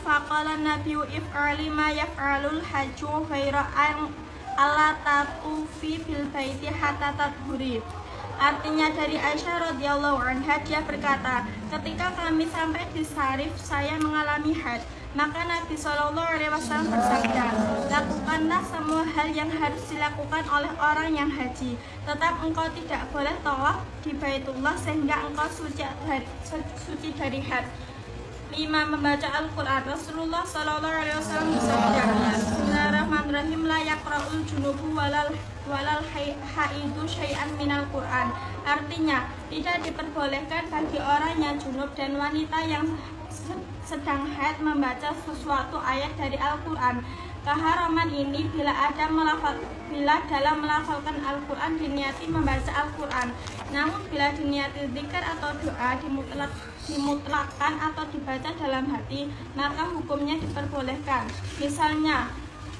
faqala nabiyyu if'ali ma yaf'alul hajju ghaira an alla tatufi bil baiti hatta tadhuri. Artinya dari Aisyah radhiyallahu anha, dia berkata, ketika kami sampai di Sarif saya mengalami haid. Maka Nabi SAW bersabda, lakukanlah semua hal yang harus dilakukan oleh orang yang haji. Tetap engkau tidak boleh tawaf di Baitullah sehingga engkau suci dari haid. 5. Membaca Al-Quran. Rasulullah SAW bersabda, Bismillahirrahmanirrahim, la yaqra'ul junubu walal haidu syai'an minal Quran. Artinya, tidak diperbolehkan bagi orang yang junub dan wanita yang sedang haid membaca sesuatu ayat dari Al-Quran. Keharaman ini bila dalam melafalkan Al-Quran diniati membaca Al-Quran. Namun bila diniati zikir atau doa dimutlakkan atau dibaca dalam hati, maka hukumnya diperbolehkan. Misalnya,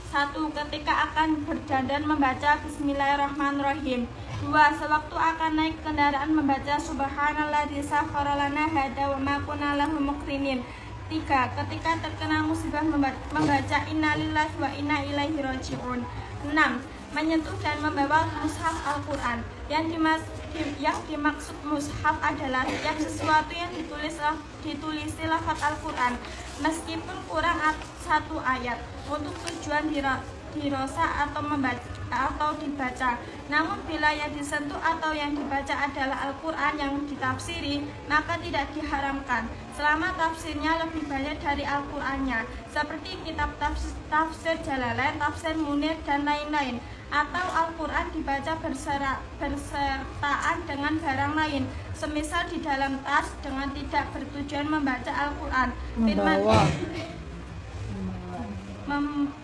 1. Ketika akan berdandan membaca Bismillahirrahmanirrahim. 2. Sewaktu akan naik kendaraan membaca Subhanalladzi sakhkhara lana hadza wa ma kunna lahu muqrinin. 3. Ketika terkena musibah membaca innalillahi wa inna ilaihi raji'un. 6. Menyentuh dan membawa mushaf Al-Quran. Yang dimaksud mushaf adalah sesuatu yang ditulisi lafaz Al-Quran meskipun kurang 1 ayat untuk tujuan dirasa atau dibaca. Namun bila yang disentuh atau yang dibaca adalah Al-Quran yang ditafsiri, maka tidak diharamkan selama tafsirnya lebih banyak dari Al-Qurannya, seperti kitab tafsir Jalalain, tafsir Munir, dan lain-lain. Atau Al-Quran dibaca bersertaan dengan barang lain, semisal di dalam tas dengan tidak bertujuan membaca Al-Quran.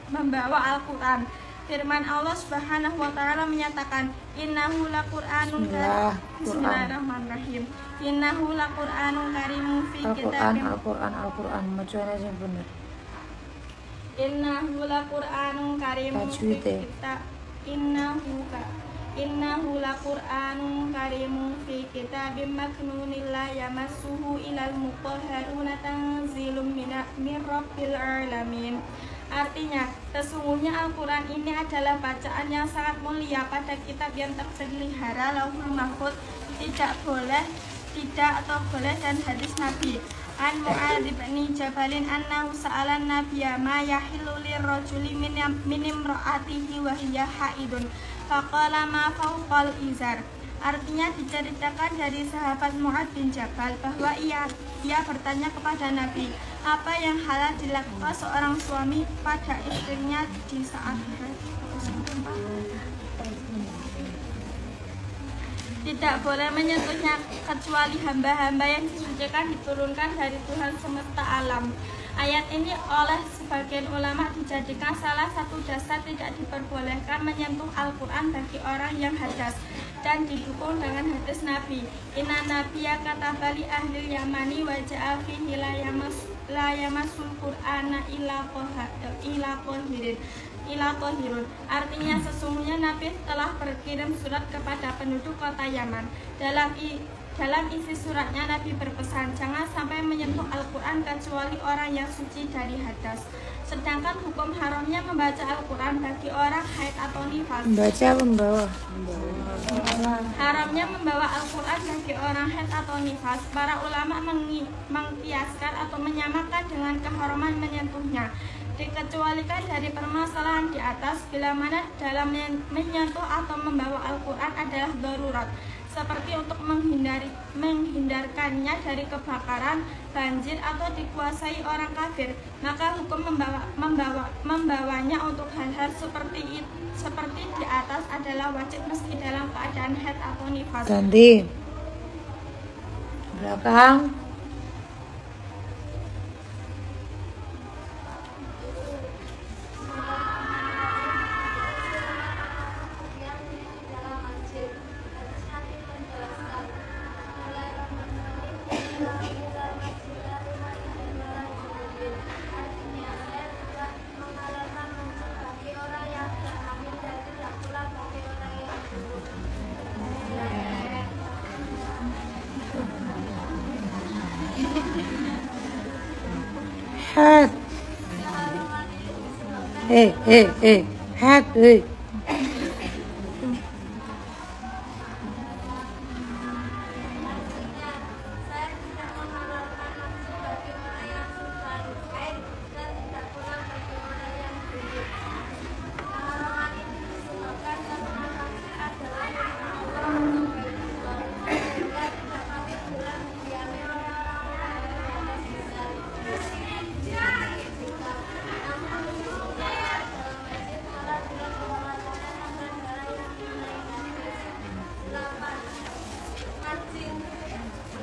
Membawa Al-Quran. Firman Allah Subhanahu wa taala menyatakan, innahu laqur'anun karim. Bismillahirrahmanirrahim. Innahu laqur'anun karimun fi kitabim. Al-Quran bacanya yang benar. Innahu laqur'anun karimun fi kitab. Innahu laqur'anun karimun fi kitabim maknunil la yamassuhu ilal mutahharuna tanzilum min rabbil alamin. Artinya, sesungguhnya Al-Quran ini adalah bacaan yang sangat mulia pada kitab yang terpelihara Lauhul Mahfuz, tidak boleh dan hadis Nabi. An Mu'adz bin Jabalin annahu sa'alan nabiyya ma yahillu lirrajuli min imra'atihi wa hiya haidun faqala ma fawqal izar. Artinya diceritakan dari sahabat Mu'adz bin Jabal bahwa ia bertanya kepada Nabi, apa yang halal dilakukan seorang suami pada istrinya di saat haid. Tidak boleh menyentuhnya kecuali hamba-hamba yang disucikan diturunkan dari Tuhan semesta alam. Ayat ini oleh sebagian ulama dijadikan salah satu dasar tidak diperbolehkan menyentuh Al-Quran bagi orang yang hadas, dan didukung dengan hadis Nabi, inna nabiyya kataba li ahli yamani wa ja'a fihi la yamassul qur'ana illa qahirun. Artinya sesungguhnya Nabi telah berkirim surat kepada penduduk kota Yaman. Dalam isi suratnya Nabi berpesan jangan sampai menyentuh Al-Quran kecuali orang yang suci dari hadas. Sedangkan hukum haramnya membaca Al-Quran bagi orang haid atau nifas. Haramnya membawa Al-Quran bagi orang haid atau nifas. Para ulama mengkiaskan atau menyamakan dengan keharaman menyentuhnya. Dikecualikan dari permasalahan di atas bila mana dalam menyentuh atau membawa Al-Quran adalah darurat, seperti untuk menghindarkannya dari kebakaran, banjir, atau dikuasai orang kafir, maka hukum membawanya untuk hal-hal seperti di atas adalah wajib meski dalam keadaan haid atau nifas. Ganti belakang. Haid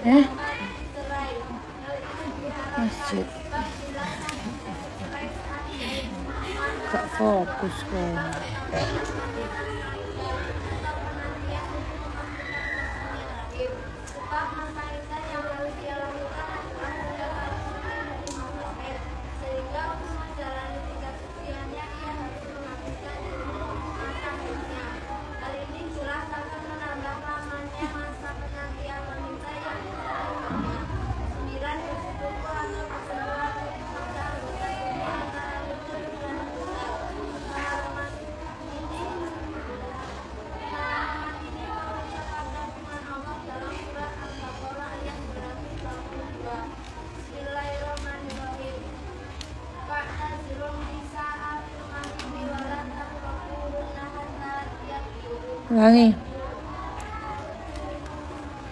Hack, masjid. Gak fokus kok.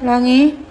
Ulangi.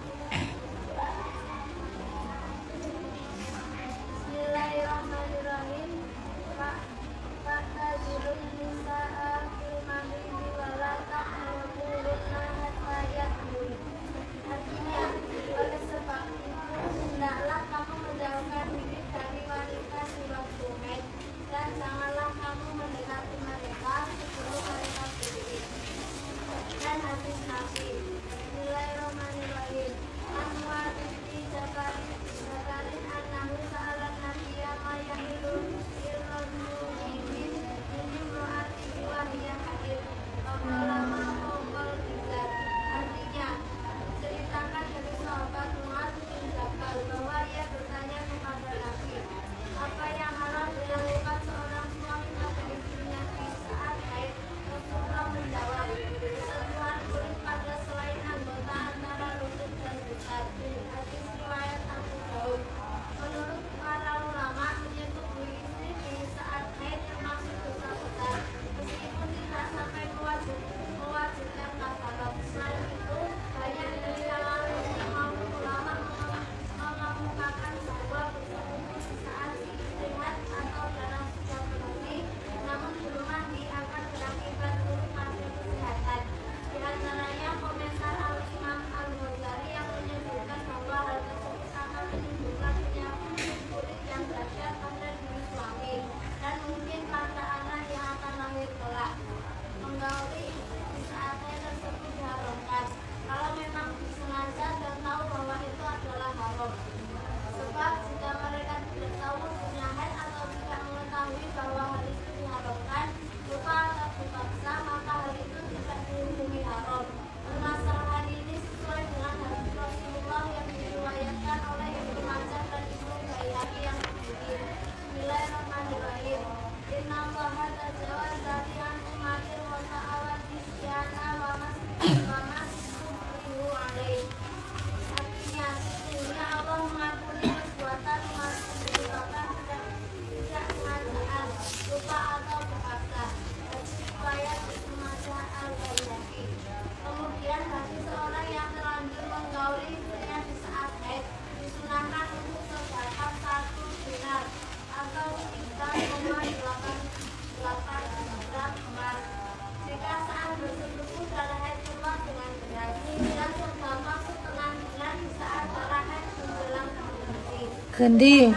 Ganti.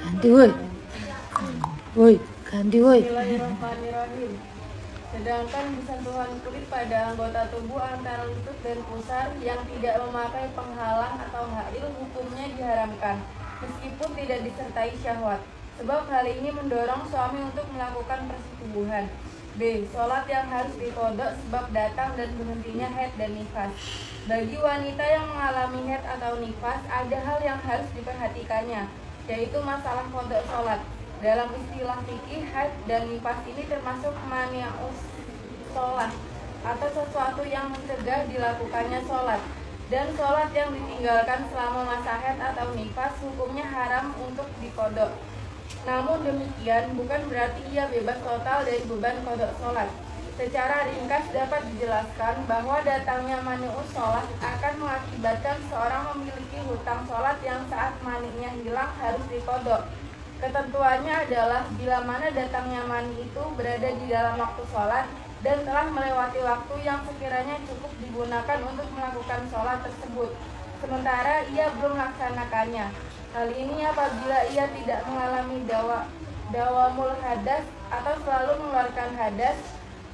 Ganti woi. Woi, ganti woi. Bismillahirrahmanirrahim. Sedangkan sentuhan kulit pada anggota tubuh antara lutut dan pusar yang tidak memakai penghalang atau hail hukumnya diharamkan, meskipun tidak disertai syahwat. Sebab hal ini mendorong suami untuk melakukan persetubuhan. B. Sholat yang harus diqodho sebab datang dan berhentinya haid dan nifas. Bagi wanita yang mengalami haid atau nifas, ada hal yang harus diperhatikannya, yaitu masalah qodho sholat. Dalam istilah fikih, haid dan nifas ini termasuk mani'us sholat atau sesuatu yang mencegah dilakukannya sholat. Dan sholat yang ditinggalkan selama masa haid atau nifas hukumnya haram untuk diqodho. Namun demikian bukan berarti ia bebas total dari beban qodho sholat. Secara ringkas dapat dijelaskan bahwa datangnya mani'us sholat akan mengakibatkan seorang memiliki hutang sholat yang saat maninya hilang harus diqodho. Ketentuannya adalah bila mana datangnya mani itu berada di dalam waktu sholat dan telah melewati waktu yang sekiranya cukup digunakan untuk melakukan sholat tersebut, sementara ia belum melaksanakannya. Hal ini apabila ia tidak mengalami dawamul hadas atau selalu mengeluarkan hadas.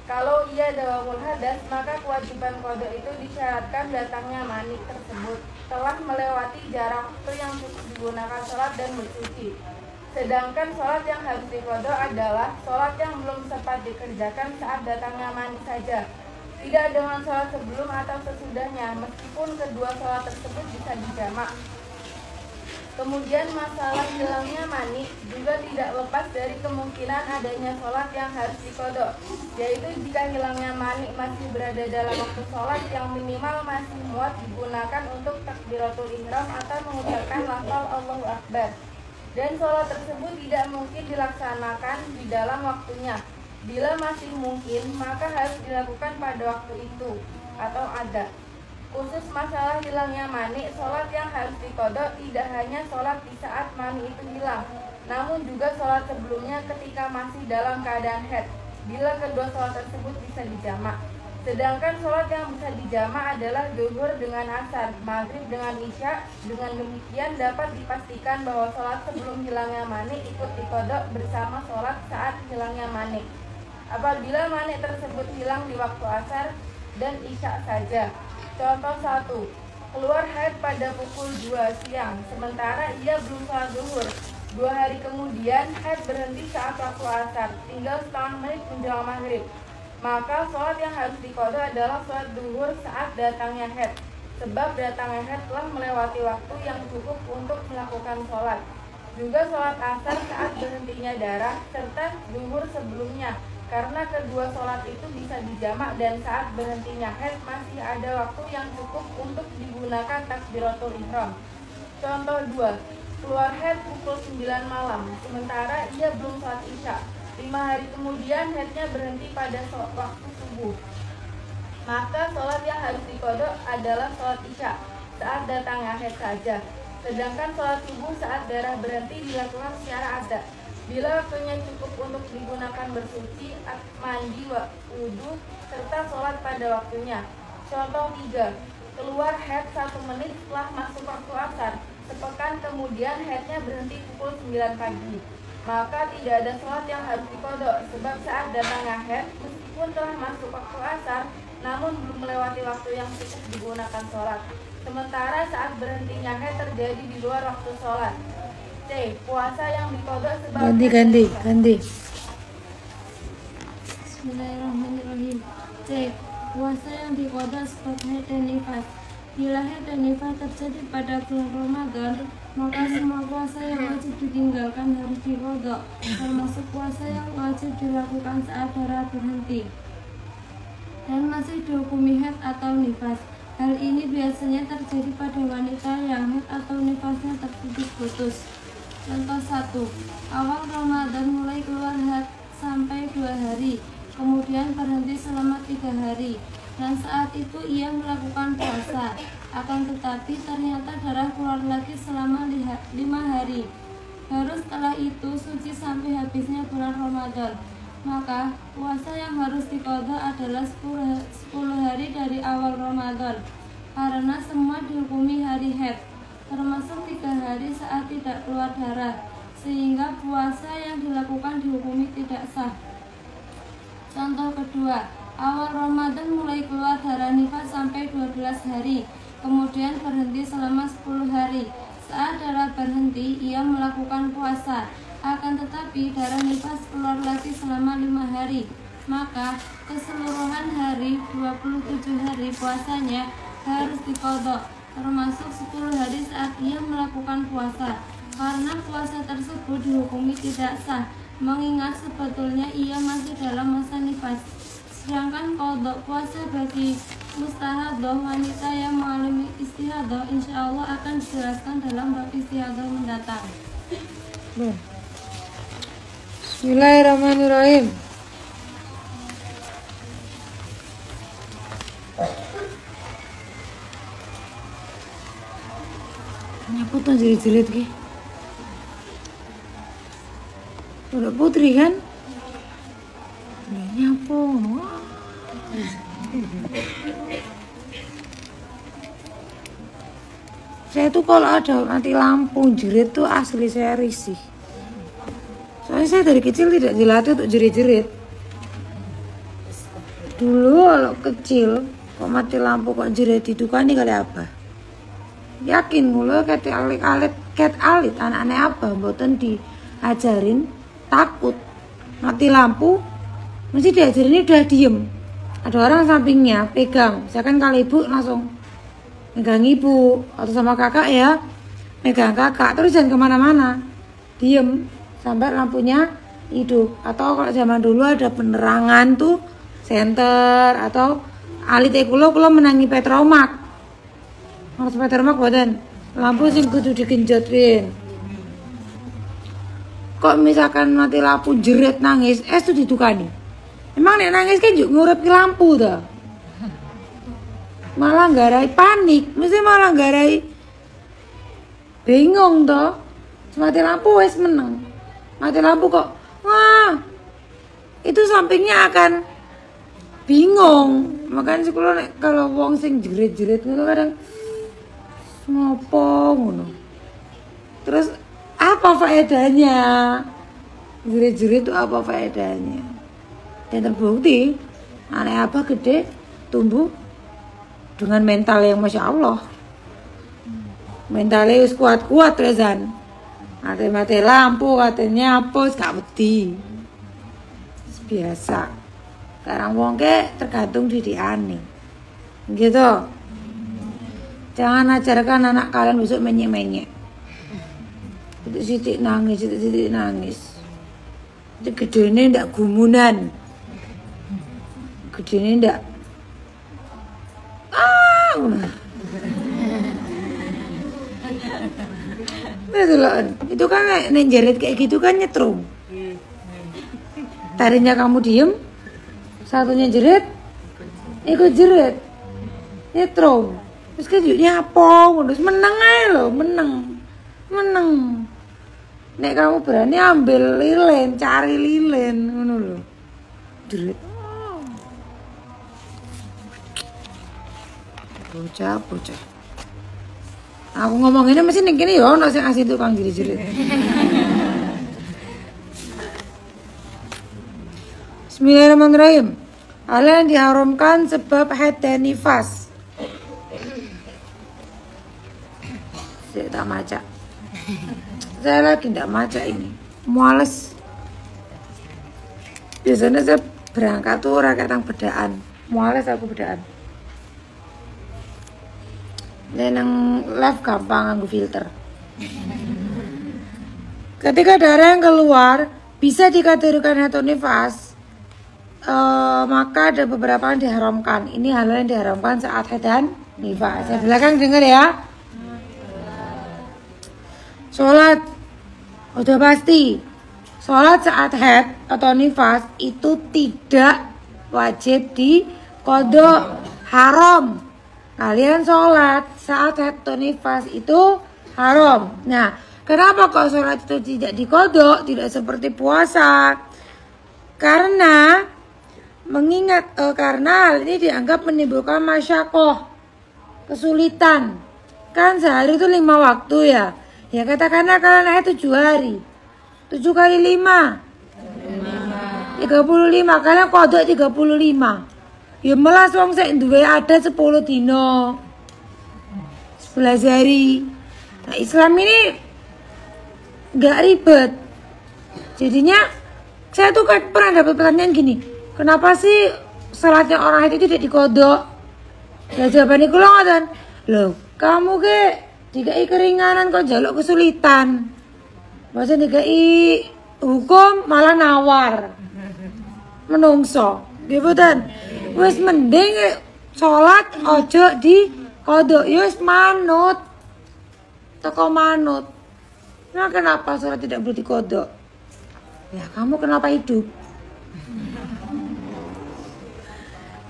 Kalau ia dawamul hadas, maka kewajiban qodho itu disyaratkan datangnya mani tersebut telah melewati jarak waktu yang cukup digunakan sholat dan bersuci. Sedangkan sholat yang harus diqodho adalah sholat yang belum sempat dikerjakan saat datangnya mani saja, tidak dengan sholat sebelum atau sesudahnya, meskipun kedua sholat tersebut bisa dijamak. Kemudian masalah hilangnya mani juga tidak lepas dari kemungkinan adanya sholat yang harus diqodho, yaitu jika hilangnya mani masih berada dalam waktu sholat yang minimal masih muat digunakan untuk takbiratul ihram atau mengucapkan lafal Allahu Akbar, dan sholat tersebut tidak mungkin dilaksanakan di dalam waktunya. Bila masih mungkin, maka harus dilakukan pada waktu itu atau ada. Khusus masalah hilangnya mani, sholat yang harus diqodho tidak hanya sholat di saat mani itu hilang, namun juga sholat sebelumnya ketika masih dalam keadaan haid, bila kedua sholat tersebut bisa dijamak. Sedangkan sholat yang bisa dijamak adalah zuhur dengan asar, maghrib dengan isya. Dengan demikian dapat dipastikan bahwa sholat sebelum hilangnya mani ikut diqodho bersama sholat saat hilangnya mani, apabila mani tersebut hilang di waktu asar dan isya saja. Contoh 1. Keluar haid pada pukul 2 siang, sementara ia belum sholat zuhur. 2 hari kemudian haid berhenti saat waktu asar, tinggal setengah menit menjelang maghrib. Maka sholat yang harus diqodho adalah sholat zuhur saat datangnya haid, sebab datangnya haid telah melewati waktu yang cukup untuk melakukan sholat. Juga sholat asar saat berhentinya darah, serta zuhur sebelumnya, karena kedua sholat itu bisa dijamak dan saat berhentinya haid masih ada waktu yang cukup untuk digunakan takbiratul ihram. Contoh 2. Keluar haid pukul 9 malam, sementara ia belum sholat isya. 5 hari kemudian haidnya berhenti pada waktu subuh. Maka sholat yang harus diqodho adalah sholat isya saat datangnya haid saja. Sedangkan sholat subuh saat darah berhenti dilakukan secara adat. Bila waktunya cukup untuk digunakan bersuci, mandi, wudhu, serta sholat pada waktunya. Contoh 3. Keluar haid 1 menit setelah masuk waktu asar. Sepekan kemudian haidnya berhenti pukul 9 pagi. Maka tidak ada sholat yang harus diqodho, sebab saat datangnya haid, meskipun telah masuk waktu asar, namun belum melewati waktu yang cukup digunakan sholat. Sementara saat berhentinya haid terjadi di luar waktu sholat. C. Puasa yang diqodho sebab ganti. Bismillahirrahmanirrahim. C. Puasa yang diqodho sebab haid dan nifas. Bila haid dan nifas terjadi pada bulan Ramadan, maka semua puasa yang wajib ditinggalkan harus diqodho, termasuk puasa yang wajib dilakukan saat darah berhenti dan masih dihukumi haid atau nifas. Hal ini biasanya terjadi pada wanita yang haid atau nifasnya terputus-putus. Contoh 1. Awal Ramadan mulai keluar haid sampai 2 hari, kemudian berhenti selama 3 hari, dan saat itu ia melakukan puasa. Akan tetapi ternyata darah keluar lagi selama 5 hari. Baru setelah itu suci sampai habisnya bulan Ramadan. Maka puasa yang harus diqodho adalah 10 hari dari awal Ramadan, karena semua dihukumi hari haid, termasuk 3 hari saat tidak keluar darah, sehingga puasa yang dilakukan dihukumi tidak sah. Contoh kedua, awal Ramadan mulai keluar darah nifas sampai 12 hari, kemudian berhenti selama 10 hari. Saat darah berhenti, ia melakukan puasa. Akan tetapi darah nifas keluar lagi selama 5 hari. maka keseluruhan hari 27 hari puasanya harus diqadha, termasuk 10 hari saat ia melakukan puasa, karena puasa tersebut dihukumi tidak sah, mengingat sebetulnya ia masih dalam masa nifas. Sedangkan qadha puasa bagi mustahadah wanita yang mengalami istihadah insya Allah akan dijelaskan dalam bab istihadah mendatang. Bismillahirrahmanirrahim. Nyapu tuh jerit-jerit ki. Udah putri kan? Udah nyapu. Saya tuh kalau ada mati lampu jerit tuh asli saya risih. Soalnya saya dari kecil tidak dilatih untuk jerit-jerit. Dulu kalau kecil kok mati lampu kok jerit itu kan ini kali apa? Yakin mulu ket alit anak-anak apa mboten diajarin takut mati lampu mesti diajarin udah diem. Ada orang sampingnya pegang, misalkan kali ibu langsung megang ibu atau sama kakak ya megang kakak, terus jangan kemana-mana, diem sampai lampunya hidup. Atau kalau zaman dulu ada penerangan tuh senter atau alit kulo menangi petromak, harus petromak badan lampu sing kudu digenjotin. Kok misalkan mati lampu jerit nangis tuh ditukani. Emang nek nangis kan juga ngurep lampu dah, malah nggarai panik, mesti malah nggarai bingung toh. Mati lampu wes meneng, mati lampu kok wah itu sampingnya akan bingung. Makanya sekolah nek kalau wong sing jerit-jerit itu kadang ngopo ngono. Terus apa faedahnya jerit-jerit itu, apa faedahnya? Dan terbukti anak apa gede tumbuh dengan mental yang masya Allah, mentalnya harus kuat-kuat rezan. Mati lampu katanya apa gak wedi biasa. Sekarang wong ke tergantung didikane gitu. Jangan ajarkan anak kalian besok menyek-menyek, titik nangis, titik nangis. Itu gedene ndak gumunan, gedene ndak itu kan nek jerit kayak gitu kan nyetrum. Tadinya kamu diem, satunya jerit, ikut jerit, nyetrum. Terus kejutnya apa? Terus menang aja loh, menang. Nek kamu berani ambil lilin, cari lilin, ngono loh. Jerit. Bocah. Aku ngomonginnya mesti ning kene ya ono sing asih tukang jerit-jerit. Bismillahirrahmanirrahim. Hal yang diharamkan sebab haid dan nifas. Saya tak maca. Saya lagi tidak maca ini. Males. Biasanya saya berangkat tuh raketang bedaan. Males aku bedaan. Dan yang live gampang nganggo filter. Ketika darah yang keluar bisa dikategorikan haid atau nifas, maka ada beberapa yang diharamkan. Ini hal yang diharamkan saat haid dan nifas. Saya belakang dengar ya. Sholat udah pasti. Sholat saat haid atau nifas itu tidak wajib diqadha, haram. Kalian sholat saat haid atau nifas itu haram. Nah, kenapa kok sholat itu tidak diqadha, tidak seperti puasa? Karena hal ini dianggap menimbulkan masyakoh, kesulitan. Kan sehari itu 5 waktu ya. Ya katakanlah kalian haid 7 hari. 7 kali 5 35. Kalian qadha 35. Ya melas wong sik duwe ada 10 dino 11 hari. Nah Islam ini gak ribet. Jadinya saya tuh kan pernah dapat pertanyaan gini, kenapa sih salatnya orang haid itu tidak dikodok? Ya jawabannya kula ngoten. Loh, kamu ke dikai keringanan kok jaluk kesulitan. Masa dikai hukum malah nawar. Menungso. Nggih mboten. Wis mending salat aja dikodok, ya wis manut. Teko manut. Nah, kenapa salat tidak boleh dikodok? Ya, kamu kenapa hidup?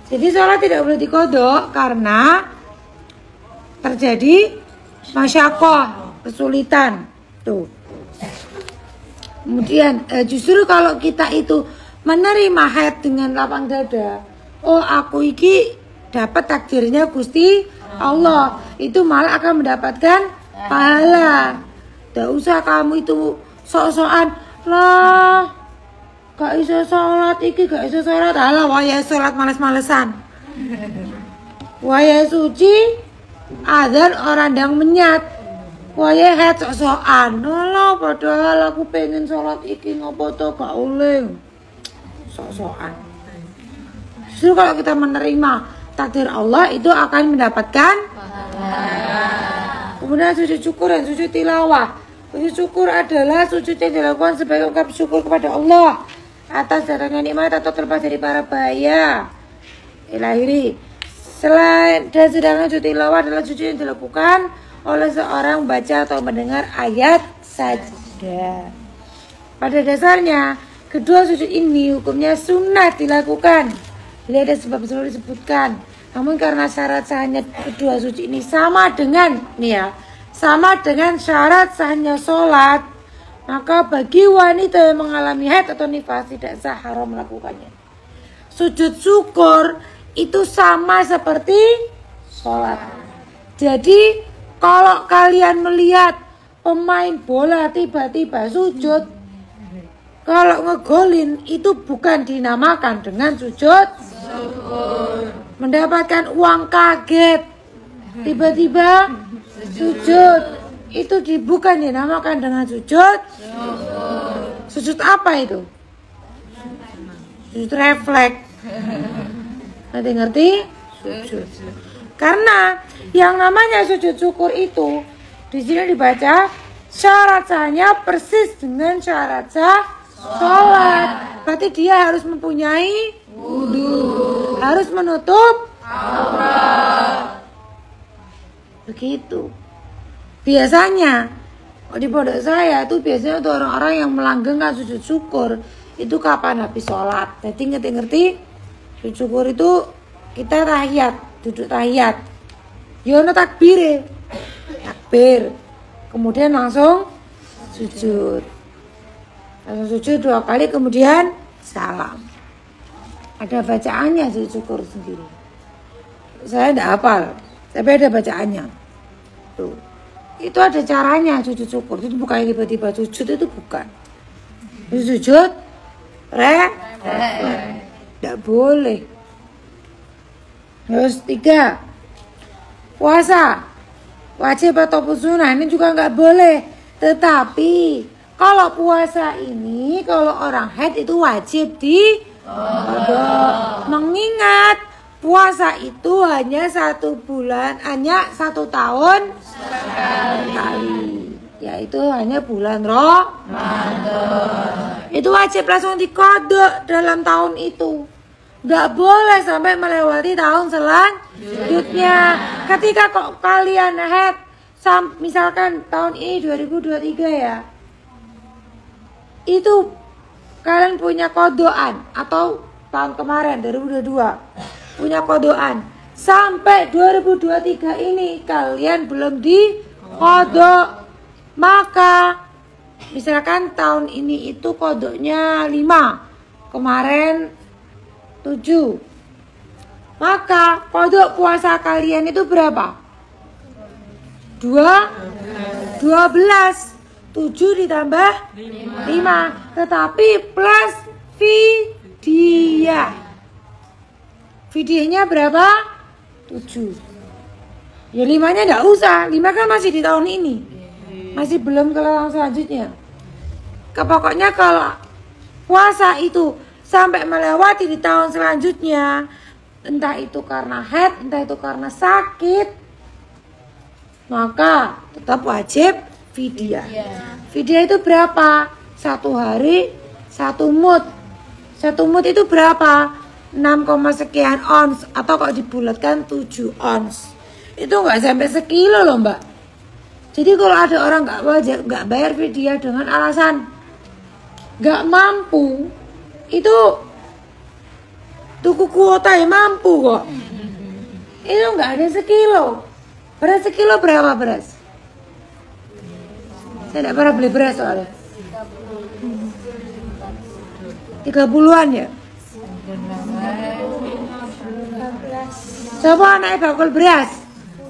Jadi sholat tidak boleh dikodok karena terjadi masyakoh, kesulitan. Tuh. Kemudian justru kalau kita itu menerima haid dengan lapang dada, oh aku iki dapat takdirnya Gusti Allah, itu malah akan mendapatkan pahala. Tidak usah kamu itu sok-sokan lah. Gak iso sholat iki, gak iso sholat. Alah waya sholat males-malesan. Waya suci adzan orang ndang menyat. Waya haid sok-sokan. Alah padahal aku pengen sholat iki ngopo to gak oleh. Sok-sokan. Justru kalau kita menerima takdir Allah itu akan mendapatkan kemudian sujud syukur dan sujud tilawah. Sujud syukur adalah sujud yang dilakukan sebagai ungkap syukur kepada Allah atas datangnya nikmat atau terlepas dari para bahaya lahiri. Selain dan sedangkan sujud tilawah adalah sujud yang dilakukan oleh seorang membaca atau mendengar ayat saja. Pada dasarnya kedua sujud ini hukumnya sunnah dilakukan bila ada sebab-sebab disebutkan. Namun karena syarat sahnya kedua sujud ini sama dengan syarat sahnya sholat, maka bagi wanita yang mengalami haid atau nifas tidak sah, haram melakukannya. Sujud syukur itu sama seperti sholat. Jadi kalau kalian melihat pemain bola tiba-tiba sujud, kalau ngegolin itu bukan dinamakan dengan sujud syukur. Mendapatkan uang kaget tiba-tiba sujud, itu bukan dinamakan dengan sujud. Sujud apa itu? Sujud refleks. Ngerti? Sujud. Karena yang namanya sujud syukur itu di sini dibaca syarat sahnya persis dengan syarat sah sholat. Berarti dia harus mempunyai wudu, harus menutup aurat. Begitu. Biasanya di pondok saya itu biasanya untuk orang-orang yang melanggengkan sujud syukur itu kapan habis sholat. Jadi ngerti-ngerti sujud syukur itu kita tahiyat, duduk tahiyat. Yono takbir, kemudian langsung sujud. Langsung sujud 2 kali kemudian salam. Ada bacaannya sujud syukur sendiri. Saya tidak hafal, tapi ada bacaannya. Tuh. Itu ada caranya sujud syukur. Itu bukan tiba-tiba sujud, itu bukan. Itu sujud tidak boleh. Terus 3, puasa wajib atau sunnah ini juga nggak boleh. Tetapi kalau puasa ini kalau orang haid itu wajib diqadha. Mengingat puasa itu hanya 1 bulan, hanya 1 tahun sekali, yaitu hanya bulan Ramadan. Itu wajib langsung diqadha dalam tahun itu. Nggak boleh sampai melewati tahun selanjutnya. Ketika kok kalian haid, misalkan tahun ini 2023 ya, itu kalian punya kodoan atau tahun kemarin 2022 punya kodoan sampai 2023 ini kalian belum dikodok, maka misalkan tahun ini itu kodoknya 5, kemarin 7, maka kodok puasa kalian itu berapa? 12, 7 ditambah 5, tetapi plus fidyah. Fidyahnya berapa? 7. Ya 5-nya enggak usah, 5 kan masih di tahun ini, masih belum ke tahun selanjutnya. Pokoknya kalau puasa itu 1 sampai melewati di tahun selanjutnya, entah itu karena haid, entah itu karena sakit, maka tetap wajib fidyah. Fidyah itu berapa? 1 hari 1 mud. 1 mud itu berapa? 6, sekian ons, atau kalau dibulatkan 7 ons. Itu nggak sampai sekilo loh mbak. Jadi kalau ada orang nggak bayar fidyah dengan alasan nggak mampu, itu tuku kuota yang mampu kok. Itu nggak ada sekilo. Beras sekilo berapa beras? Saya tidak pernah beli beras soalnya. 30-an ya. Coba anaknya bakul beras.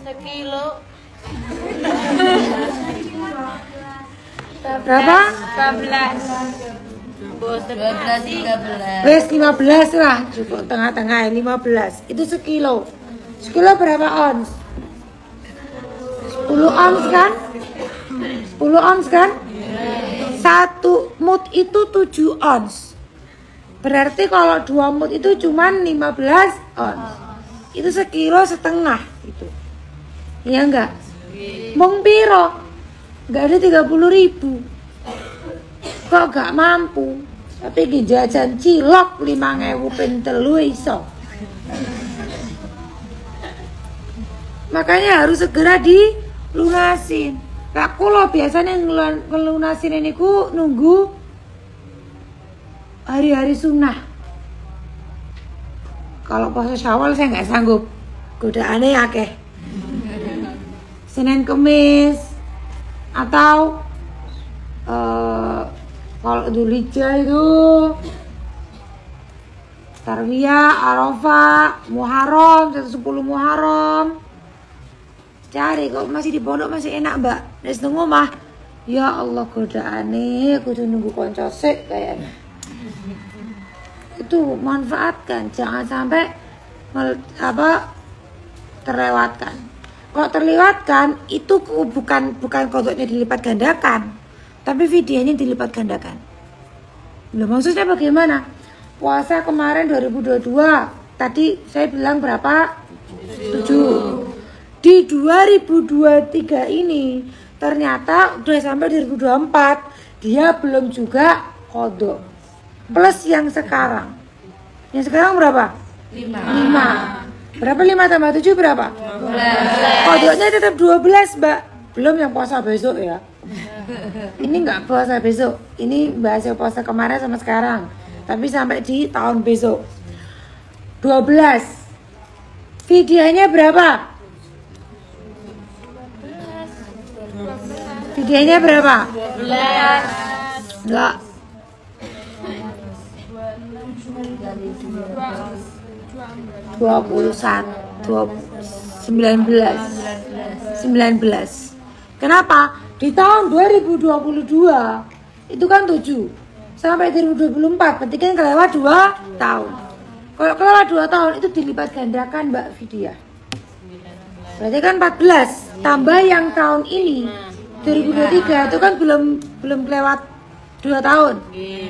Sekilo. Berapa? 12, 13. Wes 15 lah, cukup tengah-tengah 15. Itu sekilo. Sekilo berapa ons? 10 ons kan? 10 ons kan? 1 mud itu 7 ons. Berarti kalau 2 mud itu cuman 15 ons. Itu sekilo setengah itu. Iya enggak? Mung piro? Enggak ada 30.000. Kok gak mampu? Tapi di jajan cilok 5.000 ping 3 iso. Makanya harus segera dilunasin. Lah kula biasanya ngelunasin niku nunggu hari-hari sunnah. Kalau puasa Syawal saya nggak sanggup. Godaannya akeh. Senin Kemis atau kalau Dzulhijjah itu Tarwiyah, Arafah, Muharram, 10 Muharram. Cari kok masih di pondok masih enak mbak. Dari setengah mah, ya Allah godaane, kudu nunggu konco sik kayaknya. Itu manfaatkan, jangan sampai terlewatkan. Kalau terlewatkan itu bukan kodoknya dilipat gandakan, tapi fidyahnya dilipat gandakan. Loh, maksudnya bagaimana? Puasa kemarin 2022, tadi saya bilang berapa? 7. Di 2023 ini ternyata udah sampai 2024, dia belum juga kodok. Plus yang sekarang. Yang sekarang berapa? 5. Berapa 5 tambah 7 berapa? 12. Kodoknya tetap 12 mbak. Belum yang puasa besok ya. Ini nggak puasa besok. Ini bahasa puasa kemarin sama sekarang. Tapi sampai di tahun besok 12. Fidyahnya berapa? Fidyahnya berapa? 12. Enggak. 19. Kenapa? Di tahun 2022 itu kan 7 sampai 2024, berarti kan kelewat 2 tahun. Kalau kelewat 2 tahun itu dilipat gandakan mbak fidyah. Berarti kan 14 tambah yang tahun ini 2023 itu kan belum kelewat 2 tahun.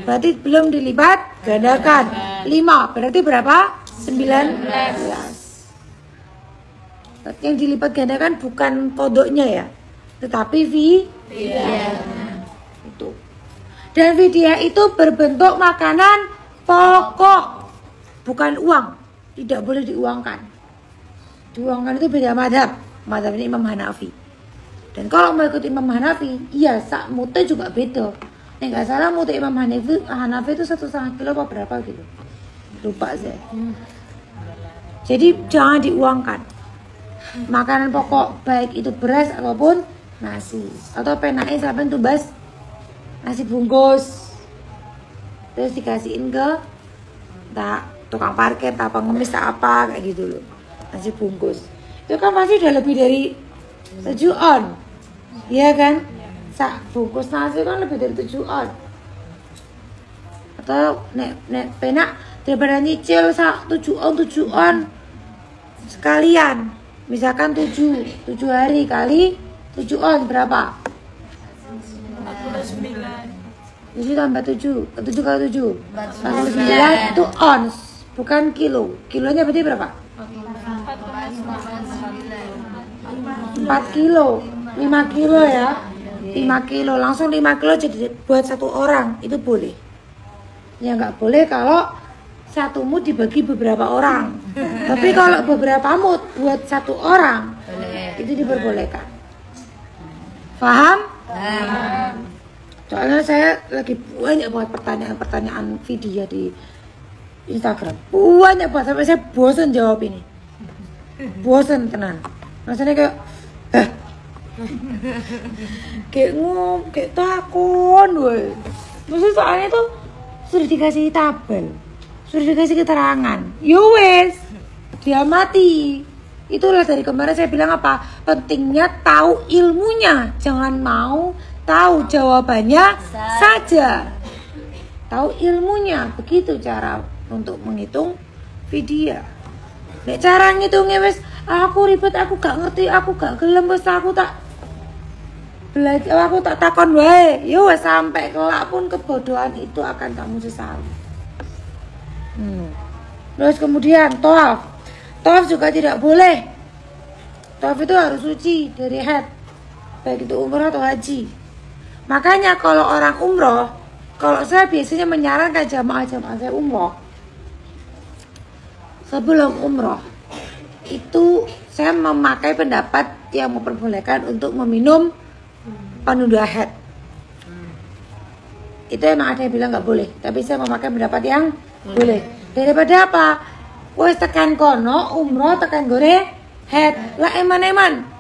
Berarti belum dilipat gandakan. 5 berarti berapa? 19. Yang dilipat gandakan bukan kodoknya ya, tetapi fidyah. Itu. Dan fidyah itu berbentuk makanan pokok, bukan uang. Tidak boleh diuangkan. Diuangkan itu beda madhab. Madhab ini Imam Hanafi. Dan kalau mau ikut Imam Hanafi, iya sak mute juga beda. Nggak salah mute Imam Hanafi itu 1,5 kilo apa berapa gitu. Lupa saya. Jadi jangan diuangkan. Makanan pokok baik itu beras ataupun nasi, atau penaknya sampai tumbas nasi bungkus terus dikasihin ke tukang parkir, tak pengemis, tak apa kayak gitu loh. Nasi bungkus itu kan pasti udah lebih dari 7 on, iya kan? Sak bungkus nasi kan lebih dari 7 on. Atau nek penak daripada nyicil sak 7 on sekalian. Misalkan 7 hari kali 7 on berapa? 49. 7 tambah 7 kali 7 49 itu ons, bukan kilo. Kilonya berarti berapa? 4 kilo 5 kilo ya, 5 kilo langsung 5 kilo jadi buat satu orang itu boleh. Ya nggak boleh kalau satu mut dibagi beberapa orang. Tapi kalau beberapa mut buat satu orang itu diperbolehkan. Paham? Soalnya saya lagi banyak buat pertanyaan video di Instagram, banyak banget sampai saya bosan jawab ini, bosan tenan. Rasanya kayak kayak takon, woi. Maksudnya soalnya tuh sudah dikasih tabel, sudah dikasih keterangan, yo wes, dia mati. Itulah dari kemarin saya bilang apa? Pentingnya tahu ilmunya, jangan mau tahu jawabannya saja. Tahu ilmunya, begitu cara untuk menghitung video. Nek cara ngitungnya wes, aku ribet, aku gak ngerti, aku gak gelem, wes aku tak belajar, aku tak takon wae. Yo wes sampai kelak pun kebodohan itu akan kamu sesali. Terus kemudian tawaf. Tawaf juga tidak boleh. Tawaf itu harus suci dari haid, baik itu umrah atau haji. Makanya kalau orang umroh, kalau saya biasanya menyarankan jamaah-jamaah saya umroh, sebelum umroh itu saya memakai pendapat yang memperbolehkan untuk meminum penunda haid. Itu emang ada yang bilang nggak boleh, tapi saya memakai pendapat yang boleh. Daripada apa? Wes tekan kono umroh tekan gore haid. Lah eman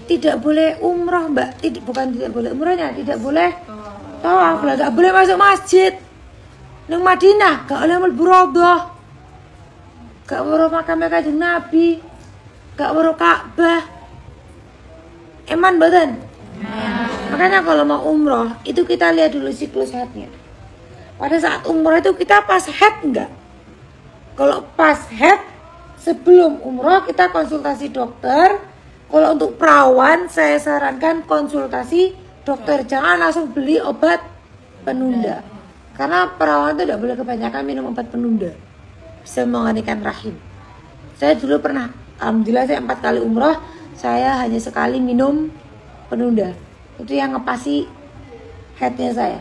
tidak boleh umroh mbak, bukan tidak boleh umrohnya, tidak boleh tawaf, lah gak boleh masuk masjid nang Madinah, gak boleh mlebu Raudhah, gak weruh makamnya Kanjeng Nabi, gak weruh Ka'bah. Eman mboten? Makanya kalau mau umroh itu kita lihat dulu siklus haidnya. Pada saat umroh itu kita pas haid enggak? Kalau pas haid sebelum umroh kita konsultasi dokter. Kalau untuk perawan saya sarankan konsultasi dokter, jangan langsung beli obat penunda. Karena perawan itu tidak boleh kebanyakan minum obat penunda, bisa menganikan rahim. Saya dulu pernah, alhamdulillah saya 4 kali umroh, saya hanya sekali minum penunda. Itu yang ngepasi haidnya saya.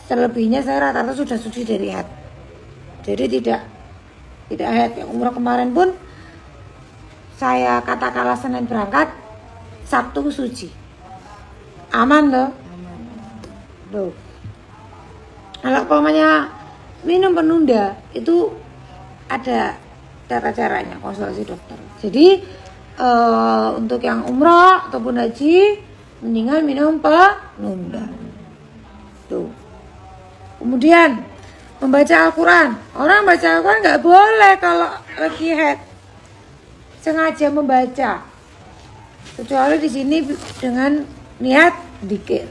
Selebihnya saya rata-rata sudah suci dari haid. Jadi tidak haid. Yang umroh kemarin pun saya katakanlah Senin berangkat, Sabtu suci. Aman loh. Loh. Kalau umpamanya minum penunda itu ada cara-caranya, konsultasi dokter. Jadi untuk yang umroh ataupun haji mendingan minum penunda. Tuh. Kemudian membaca Al-Quran. Orang baca Al-Quran nggak boleh kalau lagi haid. Sengaja membaca, kecuali di sini dengan niat dzikir.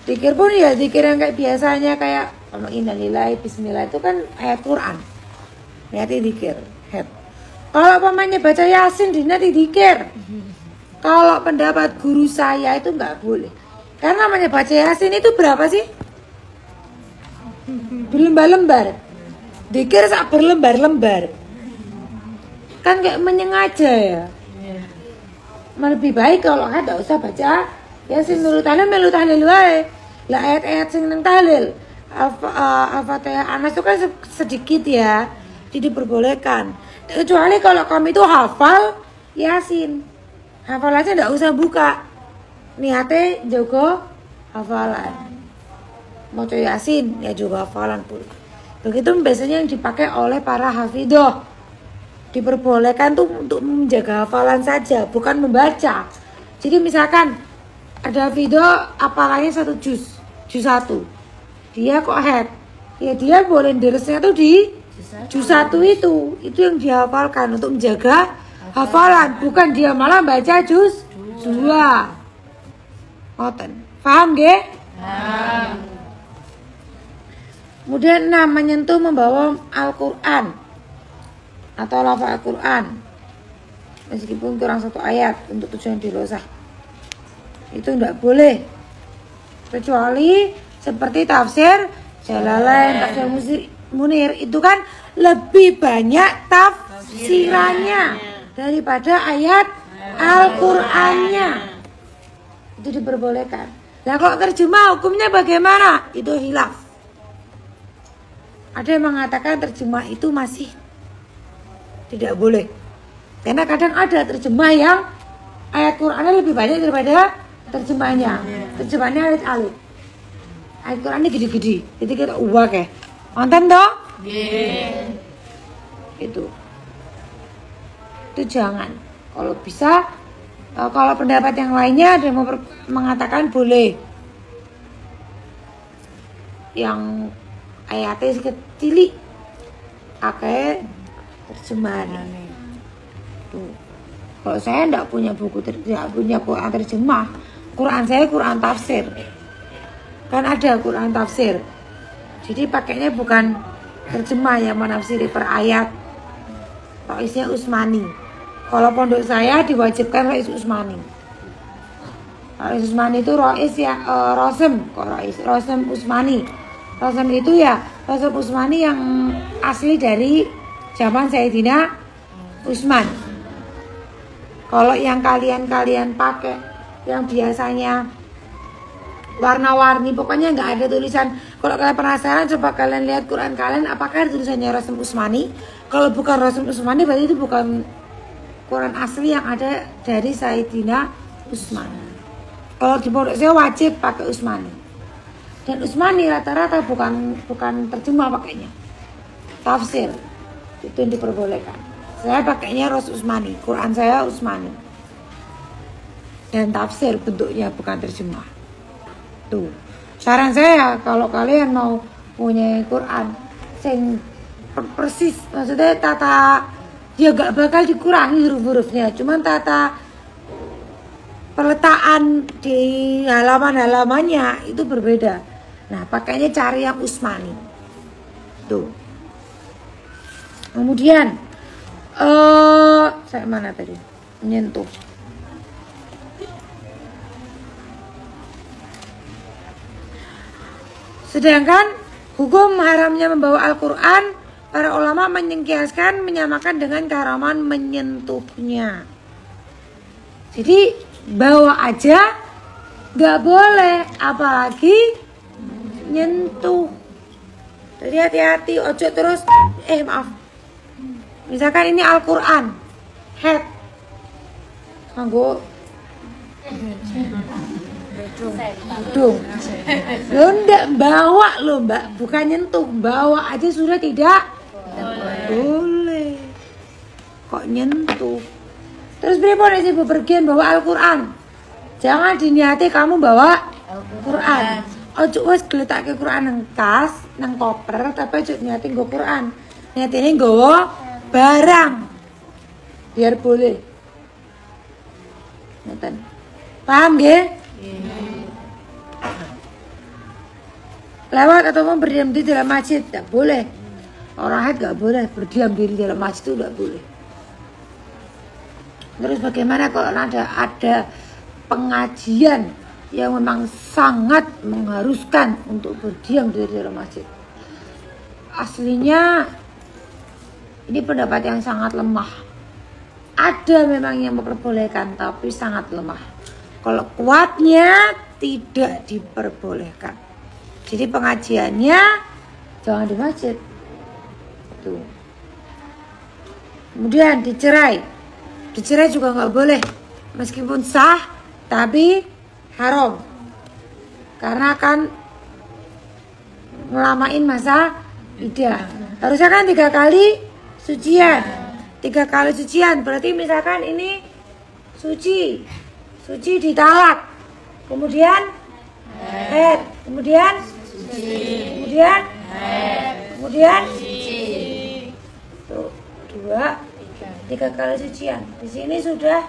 Dzikir pun ya dzikir yang kayak biasanya kayak innalillahi bismillah itu kan ayat Quran. Niatnya dzikir. Kalau pamannya baca Yasin dinati dzikir. Kalau pendapat guru saya itu nggak boleh. Karena namanya baca Yasin itu berapa sih? Berlembar-lembar. Dzikir sak berlembar-lembar. Kan kayak menyengaja ya. Lebih baik kalau kan tidak usah baca Yasin, melu tahlil wae. Lah ayat-ayat sing nang tahlil Al-Fatihah Anas itu kan sedikit ya, jadi diperbolehkan. Kecuali kalau kami itu hafal Yasin, hafal aja tidak usah buka, niatnya jago hafalan. Mau Yasin ya juga hafalan pun. Begitu biasanya yang dipakai oleh para hafidhoh. Diperbolehkan tuh untuk menjaga hafalan saja, bukan membaca. Jadi misalkan ada video hafalannya 1 juz 1, dia kok haid, ya dia boleh derasnya tuh di juz 1 itu yang dihafalkan untuk menjaga hafalan, bukan dia malah baca juz 2. Ngoten, paham nggih? Kemudian menyentuh membawa Al-Quran atau lafaz Al-Quran meskipun kurang 1 ayat untuk tujuan dirosah, itu tidak boleh, kecuali seperti tafsir Jalalain, tafsir Munir, itu kan lebih banyak tafsirannya daripada ayat Al-Qur'annya. Itu diperbolehkan. Nah kalau terjemah hukumnya bagaimana? Itu khilaf. Ada yang mengatakan terjemah itu masih tidak boleh. Karena kadang ada terjemah yang ayat Qur'annya lebih banyak daripada terjemahnya. Terjemahnya alit-alit. Ayat Qur'annya gede-gede. Jadi kita uwak ya. Nonton toh? Itu jangan. Kalau bisa, kalau pendapat yang lainnya ada yang mengatakan boleh. Yang ayatnya kecil, pakai terjemahan. Tuh. Kalau saya tidak punya buku Quran terjemah, Quran saya Quran tafsir. Kan ada Quran tafsir. Jadi pakainya bukan terjemah yang menafsiri per ayat. Roisnya Usmani. Kalau pondok saya diwajibkan Rois Usmani. Rois Usmani itu Rois ya Rosem, kok Rosem Usmani. Rosem itu ya Rosem Usmani yang asli dari zaman Sayyidina Utsman. Kalau yang kalian pakai yang biasanya warna-warni, pokoknya nggak ada tulisan. Kalau kalian penasaran, coba kalian lihat Quran kalian, apakah ada tulisannya Rosem Usmani? Kalau bukan Rosem Usmani, berarti itu bukan Quran asli yang ada dari Sayyidina Utsman. Kalau di pondok saya wajib pakai Usmani. Dan Usmani rata-rata bukan terjemah pakainya, tafsir. Itu yang diperbolehkan. Saya pakainya Ros Usmani, Quran saya Usmani. Dan tafsir bentuknya, bukan terjemah. Tuh, saran saya kalau kalian mau punya Quran sing persis, maksudnya tata ya gak bakal dikurangi huruf-hurufnya, cuman tata peletakan di halaman-halamannya itu berbeda. Nah, pakainya cari yang Usmani. Tuh. Kemudian saya mana tadi? Menyentuh. Sedangkan hukum haramnya membawa Al-Quran, para ulama menyingkiaskan, menyamakan dengan keharaman menyentuhnya. Jadi bawa aja gak boleh, apalagi nyentuh. Jadi hati-hati, ojo terus maaf. Misalkan ini Al-Quran, head, nganggo dong. Lo ndak bawa lo mbak, bukan nyentuh, bawa aja sudah tidak boleh. Kok nyentuh? Terus berapa sih bepergian bawa Al-Quran? Jangan diniati kamu bawa Quran. Ojo wes geletak ke Quran nang tas, nang koper, tapi ojo niati nggo Quran. Niatine nggowo barang. Biar boleh. Ngoten. Paham nggih? Lewat ataupun berdiam di dalam masjid tidak boleh. Orang haid tidak boleh berdiam diri dalam masjid, itu tidak boleh. Terus bagaimana kalau ada pengajian yang memang sangat mengharuskan untuk berdiam diri dalam masjid? Aslinya ini pendapat yang sangat lemah. Ada memang yang memperbolehkan, tapi sangat lemah. Kalau kuatnya tidak diperbolehkan. Jadi pengajiannya jangan di masjid. Tuh. Kemudian dicerai. Dicerai juga nggak boleh. Meskipun sah, tapi haram. Karena kan ngelamain masa iddah. Harusnya kan 3 kali sucian. 3 kali sucian. Berarti misalkan ini suci ditalak. Kemudian head. Kemudian kemudian tuh 3 kali sucian. Di sini sudah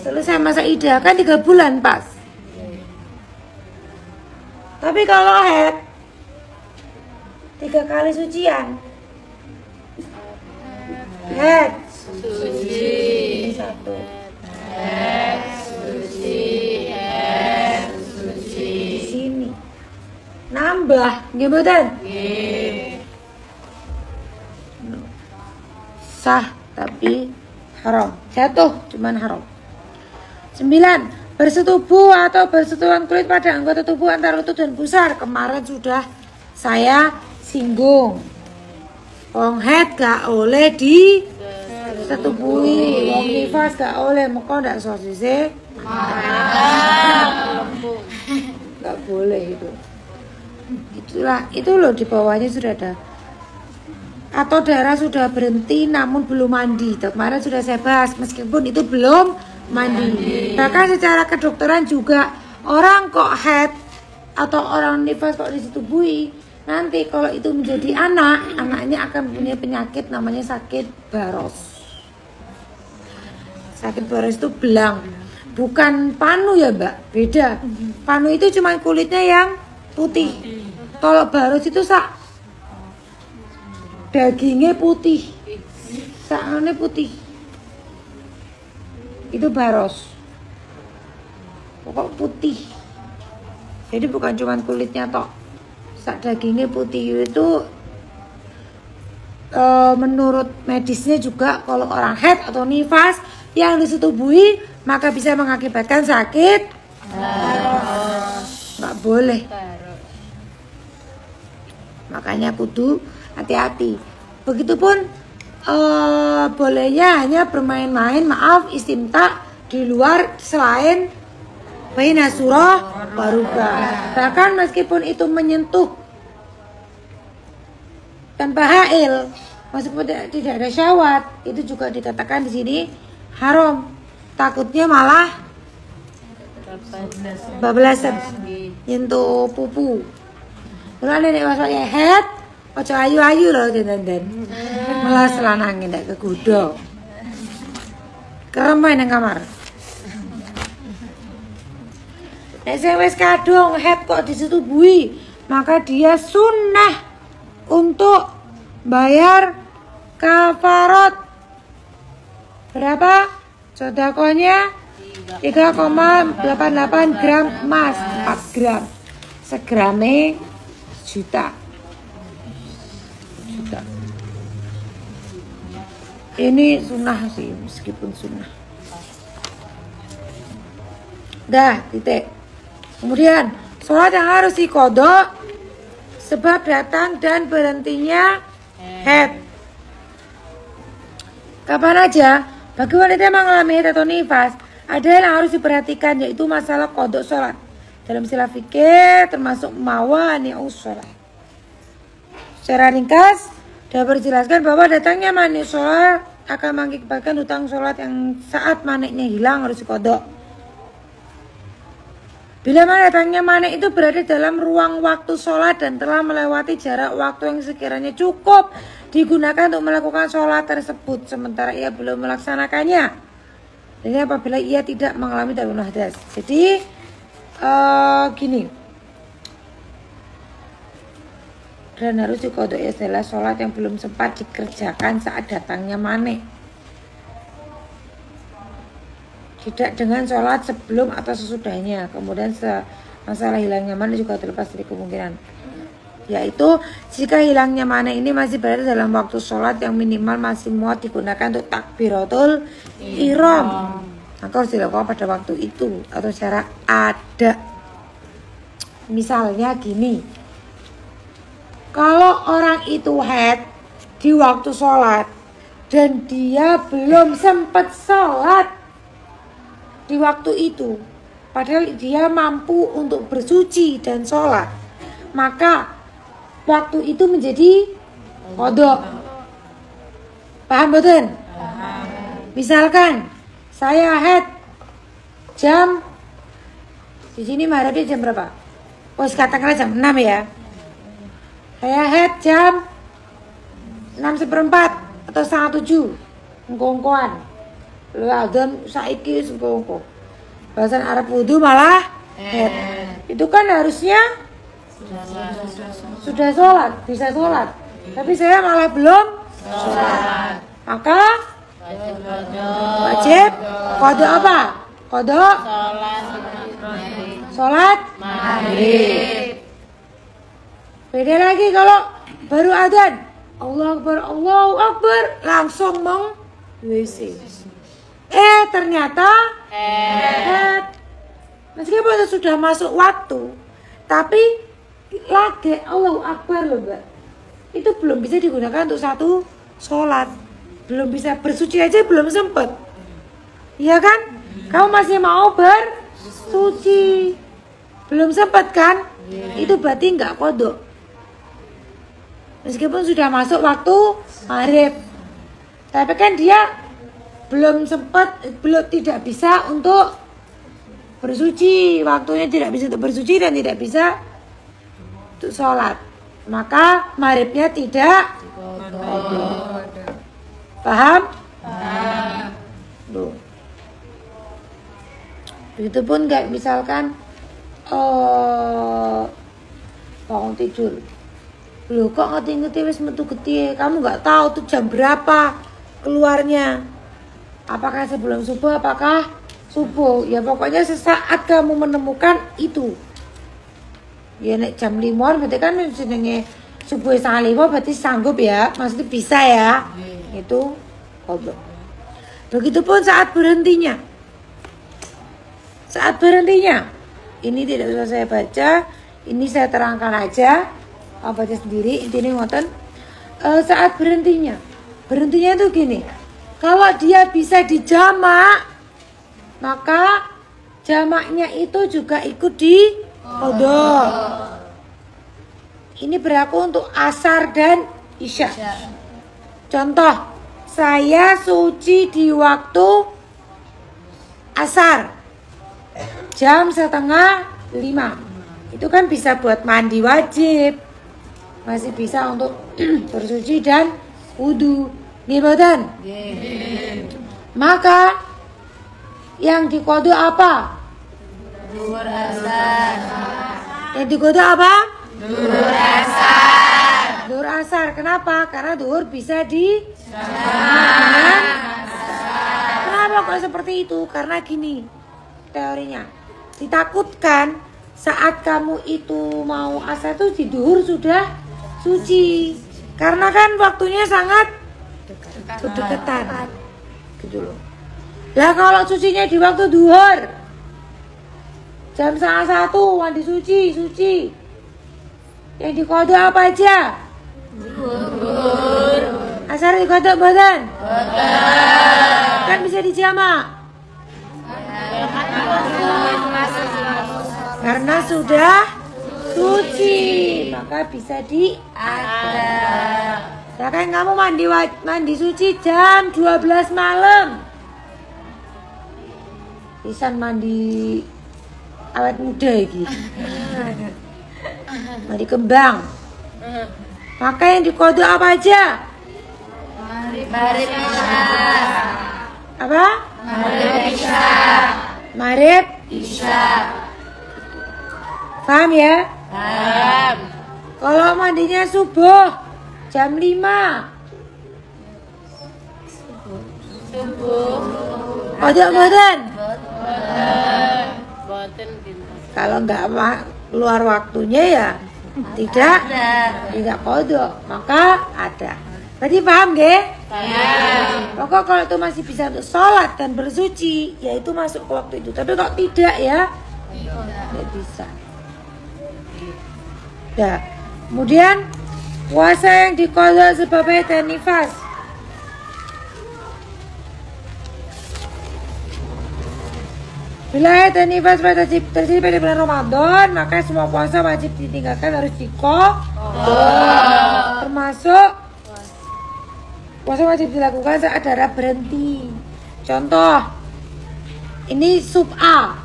selesai masa iddah, kan 3 bulan pas. Tapi kalau head 3 kali sucian, head suci 1, head suci, di sini rubah, nggih mboten? Sah tapi haram. Jatuh cuman haram. 9. Bersetubuh atau bersentuhan kulit pada anggota tubuh antara lutut dan pusar. Kemarin sudah saya singgung. Wong head gak oleh di setubui, wong nifas gak oleh, moko ndak sosise. Gak boleh itu. Itulah, itu loh di bawahnya sudah ada. Atau darah sudah berhenti namun belum mandi. Kemarin sudah saya bahas, meskipun itu belum mandi. Bahkan secara kedokteran juga orang kok head atau orang nifas kok disetubui, nanti kalau itu menjadi anak, anaknya akan punya penyakit namanya sakit baros. Sakit baros itu belang, bukan panu ya mbak, beda. Panu itu cuma kulitnya yang putih. Kalau baros itu dagingnya putih, sakane putih. Itu baros. Pokok putih. Jadi bukan cuma kulitnya tok. Sak dagingnya putih itu menurut medisnya juga kalau orang head atau nifas yang disetubui maka bisa mengakibatkan sakit baros. Nggak boleh. Makanya kudu hati-hati. Begitupun bolehnya hanya bermain-main, maaf, istimta di luar selain baina surah warubah. Bahkan meskipun itu menyentuh tanpa hail, meskipun tidak ada syahwat, itu juga dikatakan di sini haram. Takutnya malah bablasan nyentuh pupu. Mulane nek wasake head, aja ayu-ayu lho den-den. Malah selanange ndak kegodho. Kerem nang kamar. Nek sing wis kadung head kok disetubui, maka dia sunnah untuk bayar kafarat. Berapa? Sedekahnya 3,88 gram emas, 4 gram. Segrame juta. Ini sunnah sih, meskipun sunnah. Dah, titik. Kemudian sholat yang harus diqadha sebab datang dan berhentinya haid. Kapan aja? Bagi wanita yang mengalami haid atau nifas, ada yang harus diperhatikan, yaitu masalah qadha sholat. Dalam istilah fikih termasuk mawani'us sholat. Secara ringkas dapat dijelaskan bahwa datangnya mani sholat akan mengakibatkan hutang sholat yang saat maniknya hilang harus diqadha. Bila mana datangnya manik itu berada dalam ruang waktu sholat dan telah melewati jarak waktu yang sekiranya cukup digunakan untuk melakukan sholat tersebut sementara ia belum melaksanakannya. Ini apabila ia tidak mengalami darurah hadas. Jadi gini, dan harus diqadha adalah sholat yang belum sempat dikerjakan saat datangnya manik. Tidak dengan sholat sebelum atau sesudahnya. Kemudian masalah hilangnya manik juga terlepas dari kemungkinan, yaitu jika hilangnya manik ini masih berada dalam waktu sholat yang minimal masih muat digunakan untuk takbiratul ihram, maka harus dilakukan pada waktu itu atau secara ada. Misalnya gini, kalau orang itu haid di waktu sholat dan dia belum sempat sholat di waktu itu, padahal dia mampu untuk bersuci dan sholat, maka waktu itu menjadi qadha. Paham betul? Misalkan saya haid jam, di sini maharapnya jam berapa? Oh, katakanlah jam 6 ya. Saya haid jam 6:15 atau 6:30 ngongkoan. Lu adzan saiki wis ngongko. Bahasan Arab wudu malah haid. Itu kan harusnya sudah sholat, bisa sholat. Tapi saya malah belum sholat. Maka wajib qadha apa? Qadha sholat maghrib. Beda lagi kalau baru adzan, Allahu Akbar, langsung meng WC. Ternyata meskipun sudah masuk waktu, tapi lagi Allahu Akbar loh Mbak, itu belum bisa digunakan untuk satu sholat. Belum bisa bersuci aja belum sempet. Iya kan? Kamu masih mau bersuci, belum sempet kan? Itu berarti nggak qadha. Meskipun sudah masuk waktu maghrib, tapi kan dia belum sempat, tidak bisa untuk bersuci, waktunya tidak bisa untuk bersuci dan tidak bisa untuk sholat, maka maghribnya tidak qadha. Paham? Tuh. Begitupun kayak misalkan bangun tidur, loh kok ngerti-ngerti wis metu getih, kamu nggak tahu tuh jam berapa keluarnya, apakah sebelum subuh, apakah subuh, ya pokoknya sesaat kamu menemukan itu, ya nek jam 5 berarti kan jenenge subuh setengah 5, berarti sanggup ya, maksudnya bisa ya, itu qadha. Begitupun saat berhentinya, ini tidak usah saya baca, ini saya terangkan aja, baca sendiri, intinya ngoten. Saat berhentinya itu gini, kalau dia bisa dijamak, maka jamaknya itu juga ikut di qadha. Ini berlaku untuk asar dan isya. Contoh, saya suci di waktu asar jam 4:30, itu kan bisa buat mandi wajib, masih bisa untuk bersuci dan wudu, nggih. Maka yang diqadha apa? Zuhur asar. Yang diqadha apa? Zuhur asar. Kenapa? Karena zuhur bisa dengan asar. Kenapa kok seperti itu? Karena gini teorinya, ditakutkan saat kamu itu mau asar itu di zuhur sudah suci, karena kan waktunya sangat berdekatan gitu loh. Lah kalau sucinya di waktu zuhur jam 1:30 mandi suci, yang diqadha apa aja? Zuhur. Asar diqadha mboten? Mboten. Kan bisa dijamak. Karena sudah suci, maka bisa diada. Ya kan kamu mandi suci jam 12 malam, bisa mandi awet muda iki, mandi kembang, maka yang diqadha apa aja? Maghrib isya. Apa? Maghrib isya. Paham ya? Paham. Kalau mandinya subuh jam 5. Subuh. Boten. Kalau enggak keluar waktunya ya tidak qadha, maka ada. Berarti paham nggih? Paham. Pokok kalau itu masih bisa untuk sholat dan bersuci, ya itu masuk ke waktu itu. Tapi kalau tidak ya tidak bisa. Ya. Kemudian puasa yang diqadha sebab haid dan nifas. Bila haid dan nifas terjadi pada bulan Ramadan, maka semua puasa wajib ditinggalkan, harus diqadha. Termasuk puasa wajib dilakukan saat darah berhenti. Contoh, ini sub A,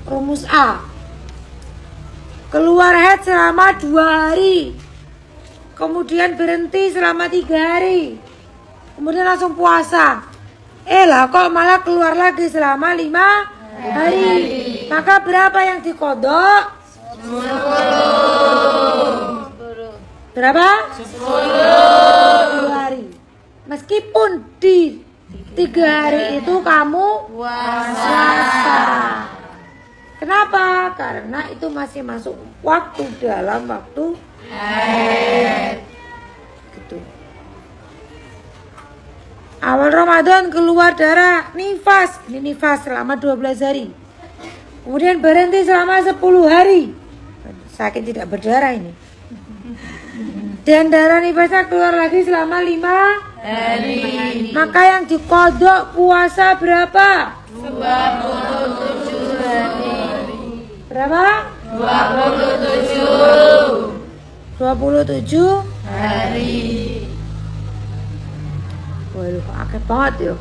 rumus A. Keluar haid selama 2 hari, kemudian berhenti selama 3 hari, kemudian langsung puasa. Lah kok malah keluar lagi selama 5 hari. Maka berapa yang diqadha? 10. Berapa? 10 hari. Meskipun di 3 hari itu kamu puasa. Kenapa? Karena itu masih masuk dalam waktu haid. Gitu. Awal Ramadan keluar darah nifas. Ini nifas selama 12 hari. Kemudian berhenti selama 10 hari. Sakit tidak berdarah ini. Dan darah nifasnya keluar lagi selama 5 hari. Maka yang dikodok puasa berapa? 27 hari. Berapa? 27 hari. Waduh, akeh banget ya.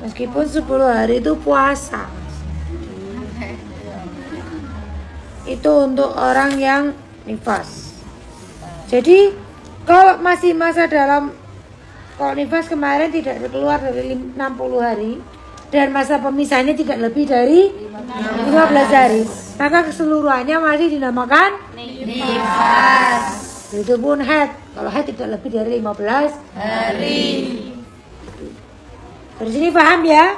Meskipun 10 hari itu puasa. Itu untuk orang yang nifas. Jadi kalau masih masa dalam, kalau nifas kemarin tidak keluar dari 60 hari dan masa pemisahnya tidak lebih dari 15 hari, maka keseluruhannya masih dinamakan nifas. Itu pun haid. Kalau haid tidak lebih dari 15 hari. Dari sini paham ya?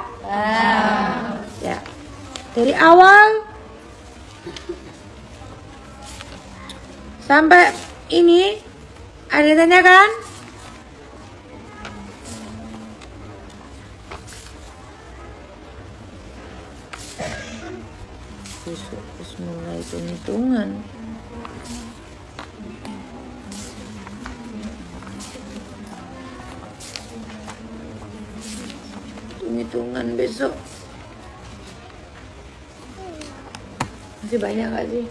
Ya. Dari awal sampai ini ada yang tanyakan? Terus mulai hitung-hitungan. Hitung-hitungan besok. Masih banyak gak sih?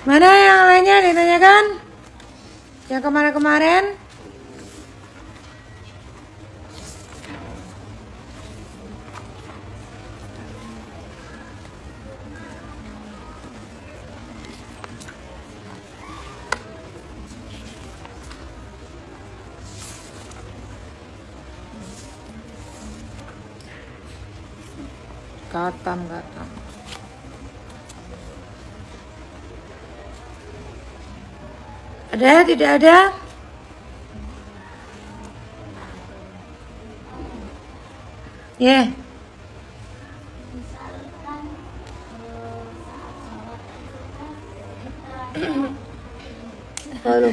Mana yang lainnya ditanyakan? Yang kemarin-kemarin? Katam. Ada? Tidak ada? Ya. Lalu.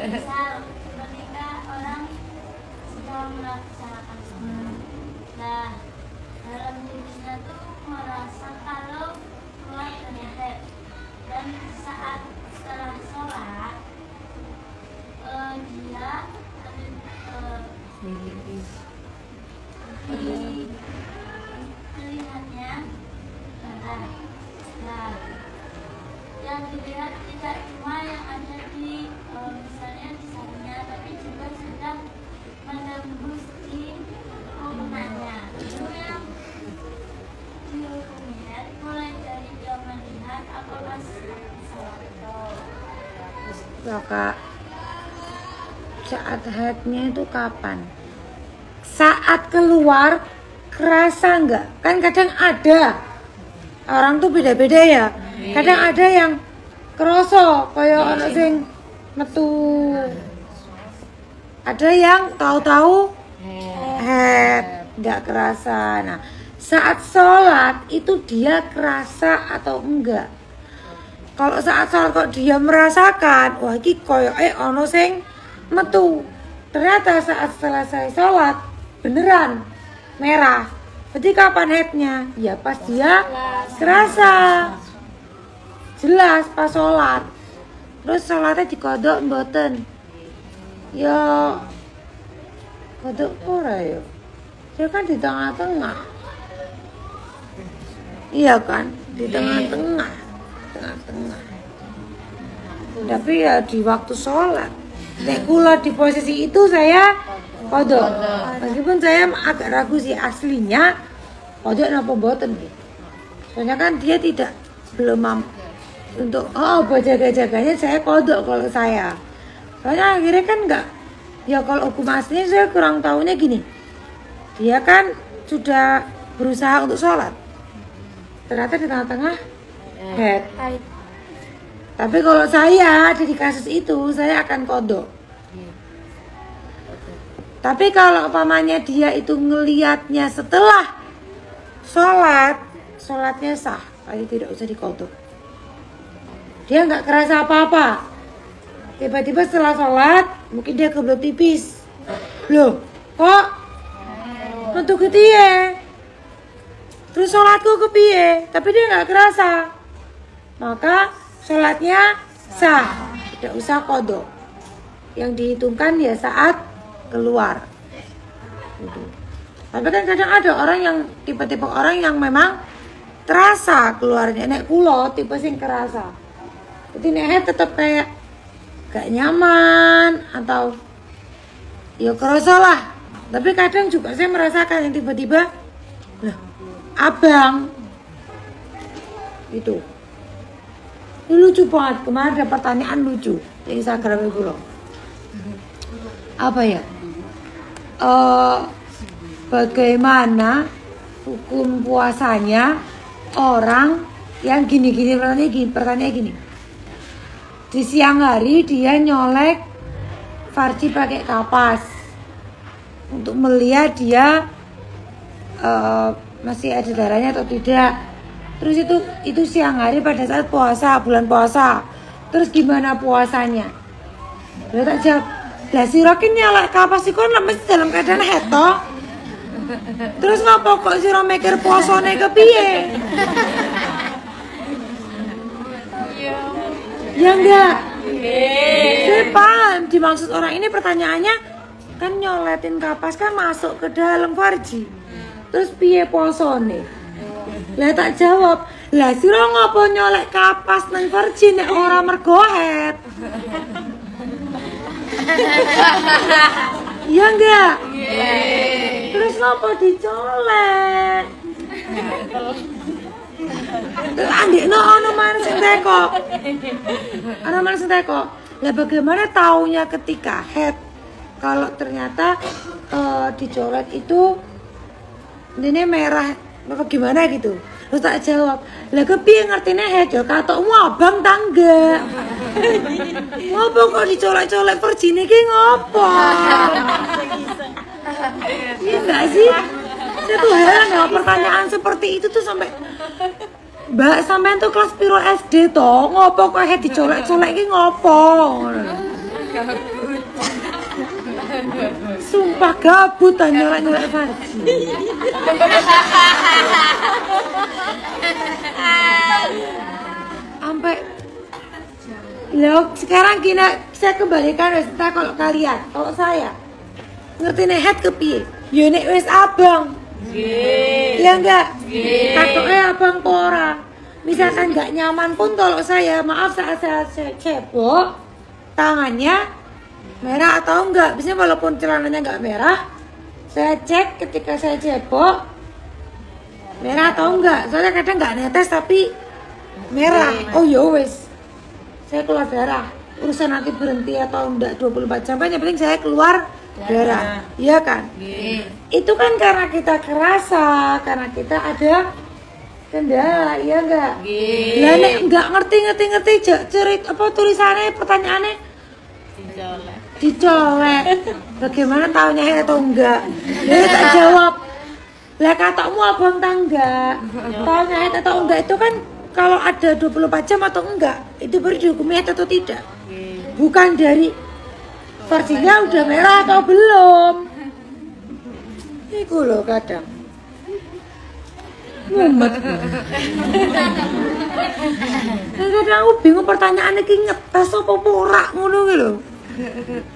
Misal ketika orang sedang melaksanakan sholat, nah dalam dirinya tuh merasa kalau keluar dari haid, dan saat setelah sholat dia dilihatnya darah. Nah, yang dilihat tidak cuma yang ada di misalnya di sarungnya, tapi juga sedang menembus di hubungannya. Itu yang dihukumnya mulai dari dia melihat apakah Kak, saat haidnya itu kapan? Saat keluar kerasa enggak? Kan kadang ada orang tuh beda-beda ya. Kadang ada yang kerasa kayak orang sing metu. Ada yang tahu-tahu haid, enggak kerasa. Nah, saat sholat itu dia kerasa atau enggak? Kalau saat sholat kok dia merasakan, wah iki koyoke ono sing metu. Ternyata saat selesai sholat beneran merah. Berarti kapan haidnya? Ya pas dia kerasa. Jelas pas sholat. Terus sholatnya dikodok mboten? Ya kodok ora ya. Dia kan di tengah-tengah. Iya kan? Di tengah-tengah. Tapi ya di waktu sholat. Nek kula di posisi itu saya kodok. Meskipun saya agak ragu sih aslinya kodok napa mboten gitu. Soalnya kan dia belum mampu untuk buat jaga-jaganya saya kodok kalau saya. Soalnya akhirnya kan enggak. Ya kalau hukum aslinya saya kurang tahunya gini. Dia kan sudah berusaha untuk sholat. Ternyata di tengah-tengah haid. Tapi kalau saya di kasus itu saya akan kodok. Tapi kalau umpamanya dia itu ngelihatnya setelah sholatnya sah, kali tidak usah dikodok. Dia nggak kerasa apa-apa. Tiba-tiba setelah sholat, mungkin dia kebelet tipis. Loh, kok metu kepiye? Terus sholatku kepiye? Tapi dia nggak kerasa. Maka sholatnya sah, tidak usah kodok. Yang dihitungkan ya saat keluar. Gitu. Tapi kan kadang ada orang yang tipe-tipe orang yang memang terasa keluarnya. Nek kulo tipe sing kerasa. Jadi nek tetap kayak gak nyaman atau ya kerasa lah. Tapi kadang juga saya merasakan yang tiba-tiba lah abang itu. Ini lucu banget. Kemarin ada pertanyaan lucu di Instagram gue loh. Apa ya? Bagaimana hukum puasanya orang yang gini-gini, pertanyaannya gini. Di siang hari dia nyolek farji pakai kapas untuk melihat dia masih ada darahnya atau tidak. Terus itu siang hari pada saat puasa, bulan puasa. Terus gimana puasanya? Dia tak jawab. Lah sirokin nyalek kapas iku nek mesti dalam keadaan heto. Terus ngapa kok sira mikir puasane kepiye? Ya enggak. Saya paham dimaksud orang ini pertanyaannya kan nyoletin kapas kan masuk ke dalam farji. Terus piye puasane? Lah tak jawab. Lah sira ngapa nyolek kapas nang farji nek ora mergo het? Iya enggak? Terus ngapa dicolek? Andekno ono man sing teko. Ana man sing teko. Lah bagaimana taunya ketika head kalau ternyata dicolek itu ini merah apa gimana gitu. Terus tak jawab, lah kepiye ngertine head yo katokmu abang tangga. Ngopo kok dicolek-colek perjine ki ngopo? Iya enggak sih? Saya tuh heran ya pertanyaan seperti itu tuh sampai Mbak sampean tuh kelas piro SD toh, ngopo kok head dicolek-colek ki ngopo? Sumpah gabut nyolek-nyolek farji. Sampai loh, sekarang saya kembalikan kalau kalian, kalau saya ngerti nek head kepiye? Ya nek wis abang. Ya enggak? Katoknya abang pora. Misalkan enggak nyaman pun kalau saya, maaf saat saya cebok tangannya merah atau enggak. Biasanya walaupun celananya enggak merah, saya cek ketika saya cebok merah atau enggak. Soalnya kadang enggak netes tapi merah. Oh ya wes. Saya keluar darah. Urusan nanti berhenti atau enggak 24 jam, yang penting saya keluar darah. Iya kan? Itu kan karena kita kerasa, karena kita ada kendala, iya enggak? Lah nek enggak ngerti cerit apa tulisannya pertanyaannya dicolek. Bagaimana tahunya atau enggak? Dia tak jawab. Lah katokmu abang tangga. Tahunya atau enggak itu kan kalau ada 24 jam atau enggak, itu baru dihukumi atau tidak. Bukan dari farjinya udah merah atau belum. Iku loh kadang mumet. Kadang aku bingung pertanyaannya ki ngetes apa ora ngono ki lho.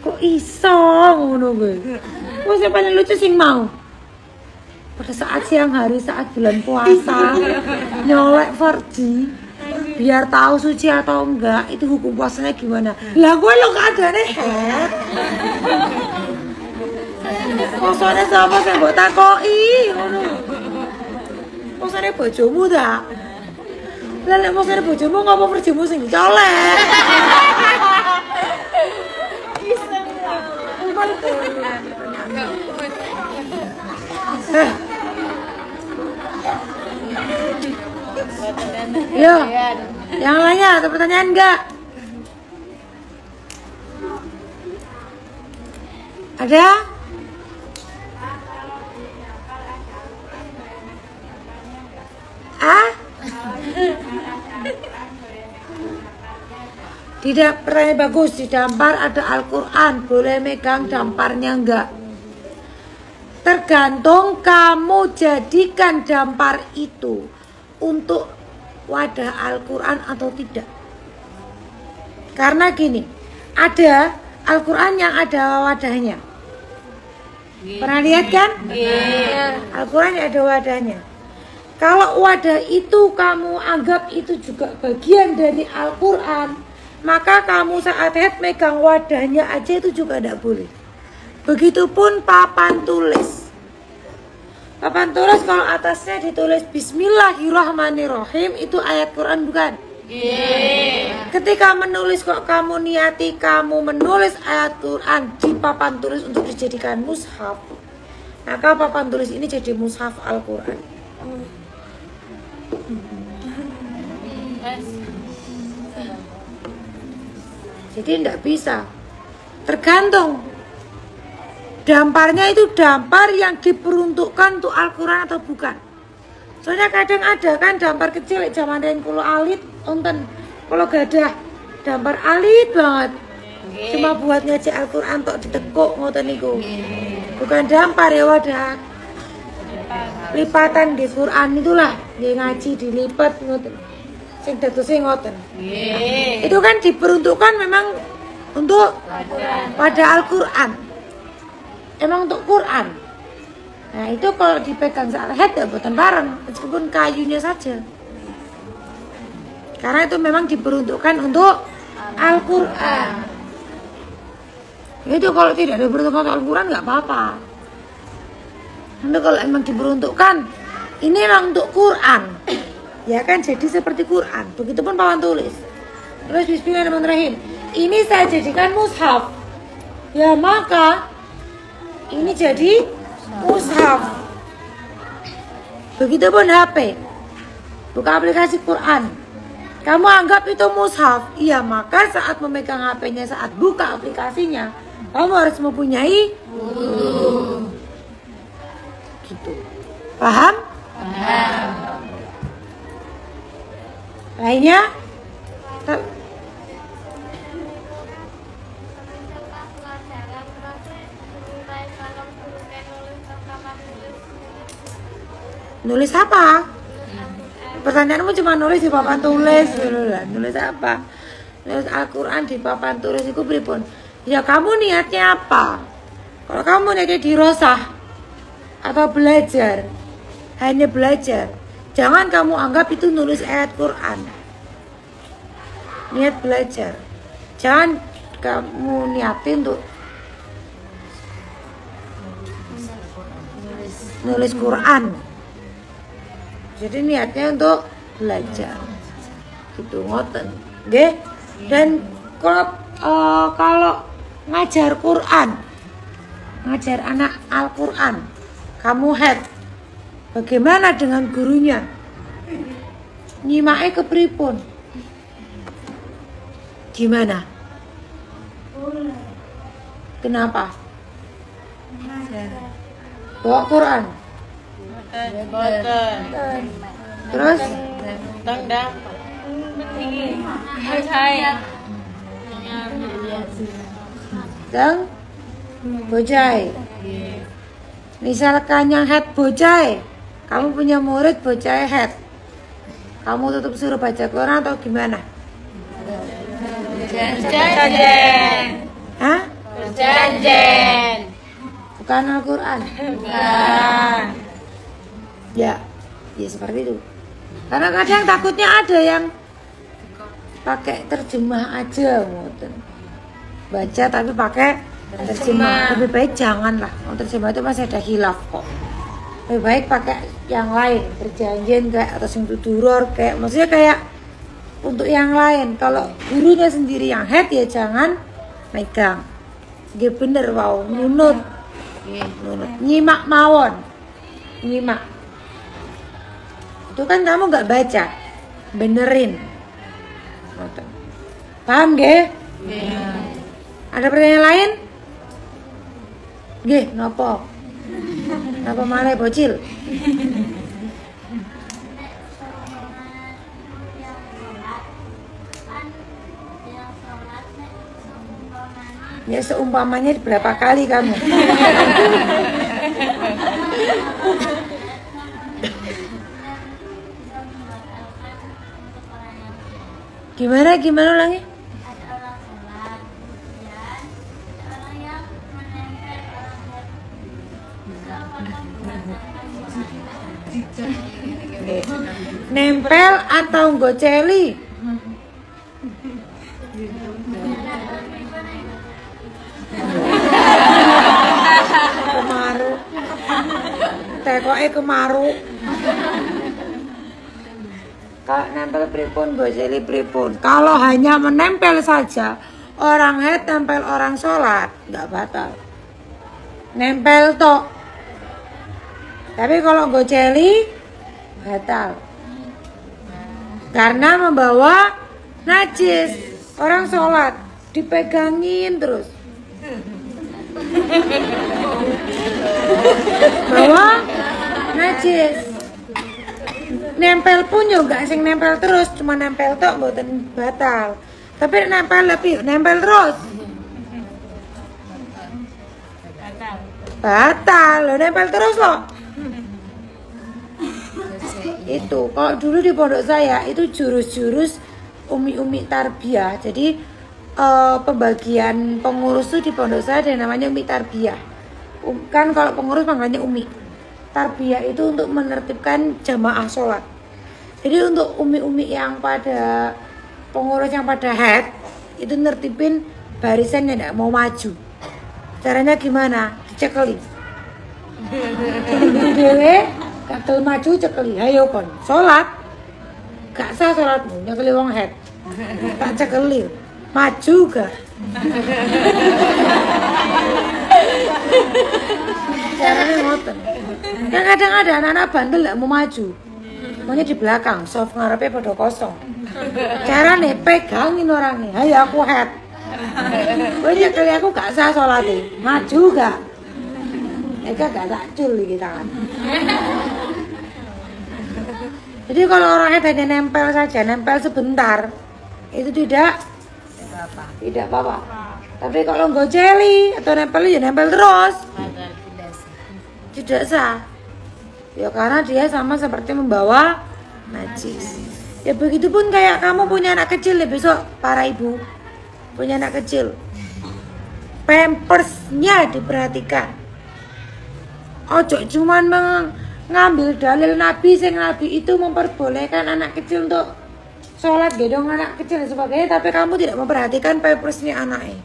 Kok iso ngono kuwi? Wes yang paling lucu sing mau. Pada saat siang hari saat bulan puasa nyolek farji biar tahu suci atau enggak, itu hukum puasanya gimana? Lah gue lo gak ada nih. Posone sapa sing mbok takoki ngono. Posone bojomu ta? Lah nek posone bojomu ngopo perjimu sing dicolek? Yo, yang lainnya ada pertanyaan enggak? Ada? Tidak pernah bagus, di dampar ada Al-Quran, boleh megang damparnya enggak? Tergantung kamu jadikan dampar itu untuk wadah Al-Quran atau tidak. Karena gini, ada Al-Quran yang ada wadahnya. Pernah lihat kan? Al-Quran yang ada wadahnya. Kalau wadah itu kamu anggap itu juga bagian dari Al-Quran, maka kamu saat head megang wadahnya aja itu juga tidak boleh. Begitupun papan tulis. Papan tulis kalau atasnya ditulis Bismillahirrahmanirrahim, itu ayat Quran bukan? Ketika menulis kok kamu niati kamu menulis ayat Quran di papan tulis untuk dijadikan mushaf, maka papan tulis ini jadi mushaf Al-Quran. Jadi tidak bisa. Tergantung damparnya itu dampar yang diperuntukkan untuk Al-Quran atau bukan. Soalnya kadang ada kan dampar kecil zaman yang kulo alit onten, kalau gadah dampar alit banget, cuma buat ngaji Al-Quran tok ditekuk ngoten niku. Bukan dampar ya, wadah lipatan di Quran itulah, nggih ngaji dilipat ngoten. Sing dadose ngoten. Itu kan diperuntukkan memang untuk pada Al-Quran. Emang untuk Quran. Nah, itu kalau dipegang saat head ya buatan bareng, meskipun kayunya saja. Karena itu memang diperuntukkan untuk Al-Quran. Itu kalau tidak diperuntukkan untuk Al-Quran nggak apa-apa. Nanti kalau emang diperuntukkan, ini memang untuk Quran, ya kan jadi seperti Quran. Begitupun papan tulis. Terus Bismillahirrahmanirrahim. Ini saya jadikan mushaf. Ya maka ini jadi mushaf. Begitupun HP. Buka aplikasi Quran. Kamu anggap itu mushaf. Iya maka saat memegang HP-nya, saat buka aplikasinya, kamu harus mempunyai gitu. Paham? Paham. Lainnya? Nulis apa? Pertanyaanmu cuma nulis di papan tulis. Nulis apa? Nulis Al-Quran di papan tulis itu pripun? Ya kamu niatnya apa? Kalau kamu niatnya dirosah atau belajar, hanya belajar, jangan kamu anggap itu nulis ayat Quran. Niat belajar. Jangan kamu niatin untuk nulis Quran. Jadi niatnya untuk belajar. Gitu ngoten. Nggih. Dan kalau ngajar Quran, ngajar anak Al-Quran, kamu head, bagaimana dengan gurunya? Nyimake kepripun? Gimana? Kenapa? Bawa Quran. Terus? Dang bojai. Misalkan yang head bojai, kamu punya murid bojai head, kamu tetap suruh baca Quran atau gimana? Berjanjen. Hah? Berjanjen. Bukan Al-Quran. Bukan. Ya seperti itu. Karena kadang takutnya ada yang pakai terjemah aja, baca tapi pakai terjemah. Lebih baik janganlah. Terjemah itu masih ada khilaf kok. Lebih baik pakai yang lain, berjanjian kayak atau duror kayak, maksudnya kayak untuk yang lain. Kalau gurunya sendiri yang head ya jangan megang. Dia bener wow, nunut, nyimak mawon, nyimak. Itu kan kamu nggak baca, benerin. Paham gak? Ada pertanyaan lain? Nggih, napa? Napa malih bocil? Ya seumpamanya berapa kali kamu? Gimana ulangi? Nempel atau goceli? Kemaru. Tekoke kemaru. Kalau nempel pripun, goceli pripun? Kalau hanya menempel saja, orang haid nempel orang sholat, nggak batal. Nempel tok. Tapi kalau goceli batal. Karena membawa najis. Orang sholat dipegangin terus. Bawa najis. Nempel pun juga sing nempel terus, cuma nempel tok mboten batal. Tapi nempel lebih, nempel terus. Batal, lo nempel terus loh. Itu kalau dulu di pondok saya itu jurus-jurus umi-umi tarbiyah. Jadi pembagian pengurus tuh di pondok saya ada yang namanya umi tarbiyah. Kan kalau pengurus panggilnya umi. Tarbiyah itu untuk menertibkan jamaah sholat. Jadi untuk umi-umi yang pada pengurus yang pada haid itu nertibin barisannya tidak mau maju. Caranya gimana? Dicekeli. Dewe gak tau maju cekeli. Ayo kon sholat. Gak sah sholatmu nyekeli wong haid. Tak cekeli. Maju gak? Caranya ngoten. Kan kadang ada anak-anak bandel gak mau maju. Maunya di belakang, soft ngarepnya pada kosong. Caranya pegangin orangnya. Ayo aku haid. Banyak kali aku gak sah sholatnya. Maju gak? Eka gak takjul di tangan. Jadi kalau orang haid hanya nempel saja, nempel sebentar, itu tidak apa-apa. Tapi kalau goceli atau nempel ya nempel terus, tidak sah. Ya karena dia sama seperti membawa najis. Ya begitupun kayak kamu punya anak kecil ya, besok para ibu punya anak kecil, pampersnya diperhatikan. Ojo cuman mengambil dalil Nabi, sing Nabi itu memperbolehkan anak kecil untuk sholat gedong anak kecil dan sebagainya, tapi kamu tidak memperhatikan pampersnya anaknya.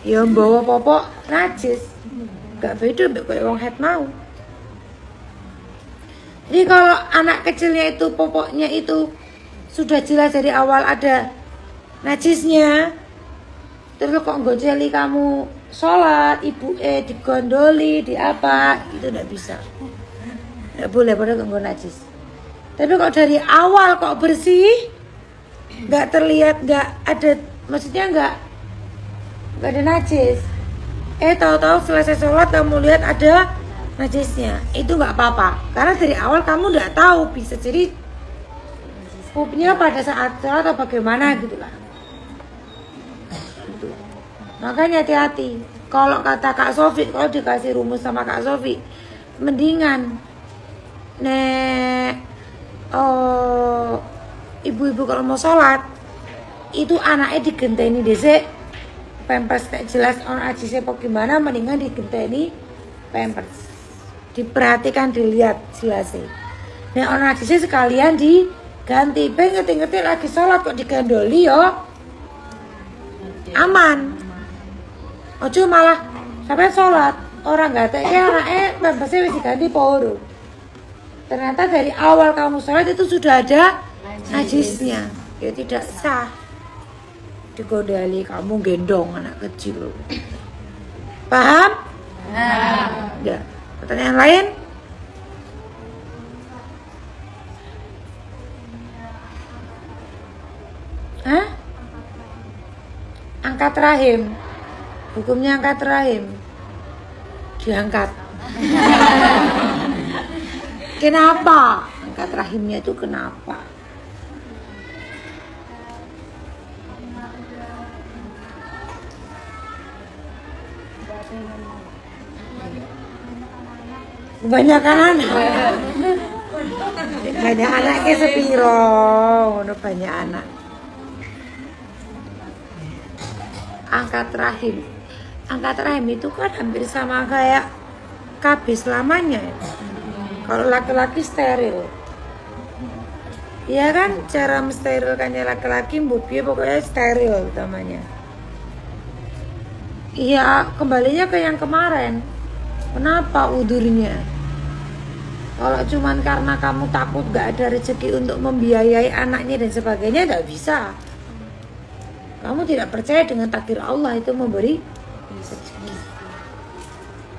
Ya bawa popok najis. Gak beda kayak wong haid mau. Jadi kalau anak kecilnya itu popoknya itu sudah jelas dari awal ada najisnya, terus kok goceli kamu sholat, ibu digondoli, di apa, itu tidak bisa. Tidak boleh pada ganggu najis. Tapi kalau dari awal kok bersih, nggak terlihat, nggak ada, maksudnya nggak ada najis. Tahu-tahu selesai sholat kamu lihat ada najisnya, itu nggak apa-apa. Karena dari awal kamu nggak tahu, bisa jadi pupnya pada saat sholat atau bagaimana gitu lah. Gitu. Makanya hati-hati. Kalau kata Kak Sofi, kalau dikasih rumus sama Kak Sofi, mendingan ibu-ibu kalau mau sholat itu anaknya digenteni dhisik. Pampers tak jelas orang ajisnya gimana, mendingan digenteni pampers. Diperhatikan, dilihat jelasnya. Nah orang ajisnya sekalian diganti. Ngerti-ngerti lagi sholat kok digandoli yo aman. Ojo malah sampai sholat orang nggak tahu anaknya pampersnya wis diganti poro. Ternyata dari awal kamu sholat itu sudah ada najisnya. Ya tidak sah. Digodali kamu gendong anak kecil. Paham? Ya. Pertanyaan lain? Hah? Angkat rahim. Hukumnya angkat rahim. Diangkat. Kenapa? Angkat rahimnya itu kenapa? Kebanyakan anak. Banyak anaknya sepiro, udah banyak anak. Angkat rahim. Angkat rahim itu kan hampir sama kayak KB selamanya. Kalau laki-laki steril. Iya kan, cara mensterilkannya laki-laki mbubnya pokoknya steril utamanya. Iya, kembalinya ke yang kemarin. Kenapa udurnya? Kalau cuman karena kamu takut gak ada rezeki untuk membiayai anaknya dan sebagainya, gak bisa. Kamu tidak percaya dengan takdir Allah itu memberi rezeki.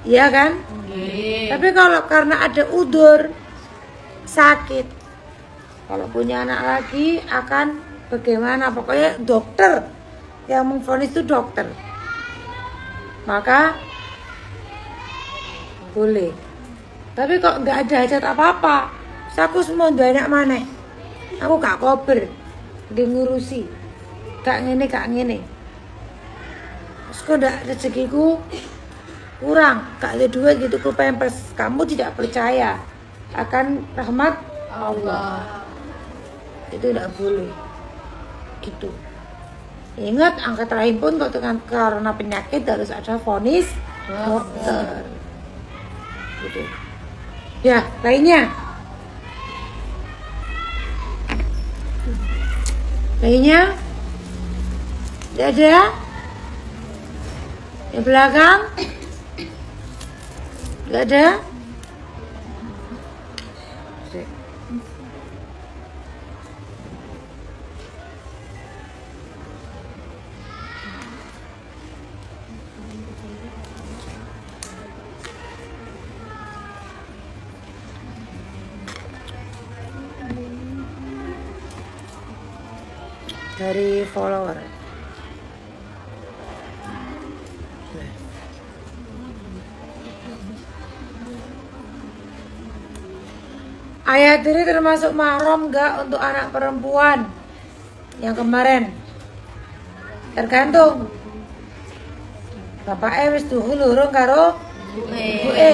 Iya kan? Tapi kalau karena ada udur, sakit, kalau punya anak lagi akan bagaimana? Pokoknya dokter yang memvonis itu dokter. Maka boleh. Tapi kok nggak ada hajat apa-apa, aku semua banyak mana? Aku gak kober, dia ngurusi, gak ngene. Terus kok ndak rezekiku kurang, gak ada duit gitu ku pempes. Kamu tidak percaya akan rahmat Allah. Itu tidak boleh. Gitu. Ingat, angkat rahim pun kalau karena penyakit harus ada vonis dokter. Gitu. Ya, lainnya. Tidak ada. Di belakang. Tidak ada. Dari follower. Ayat ini termasuk mahram gak untuk anak perempuan yang kemarin? Tergantung. Bapaknya wis duhul urung karo ibuke.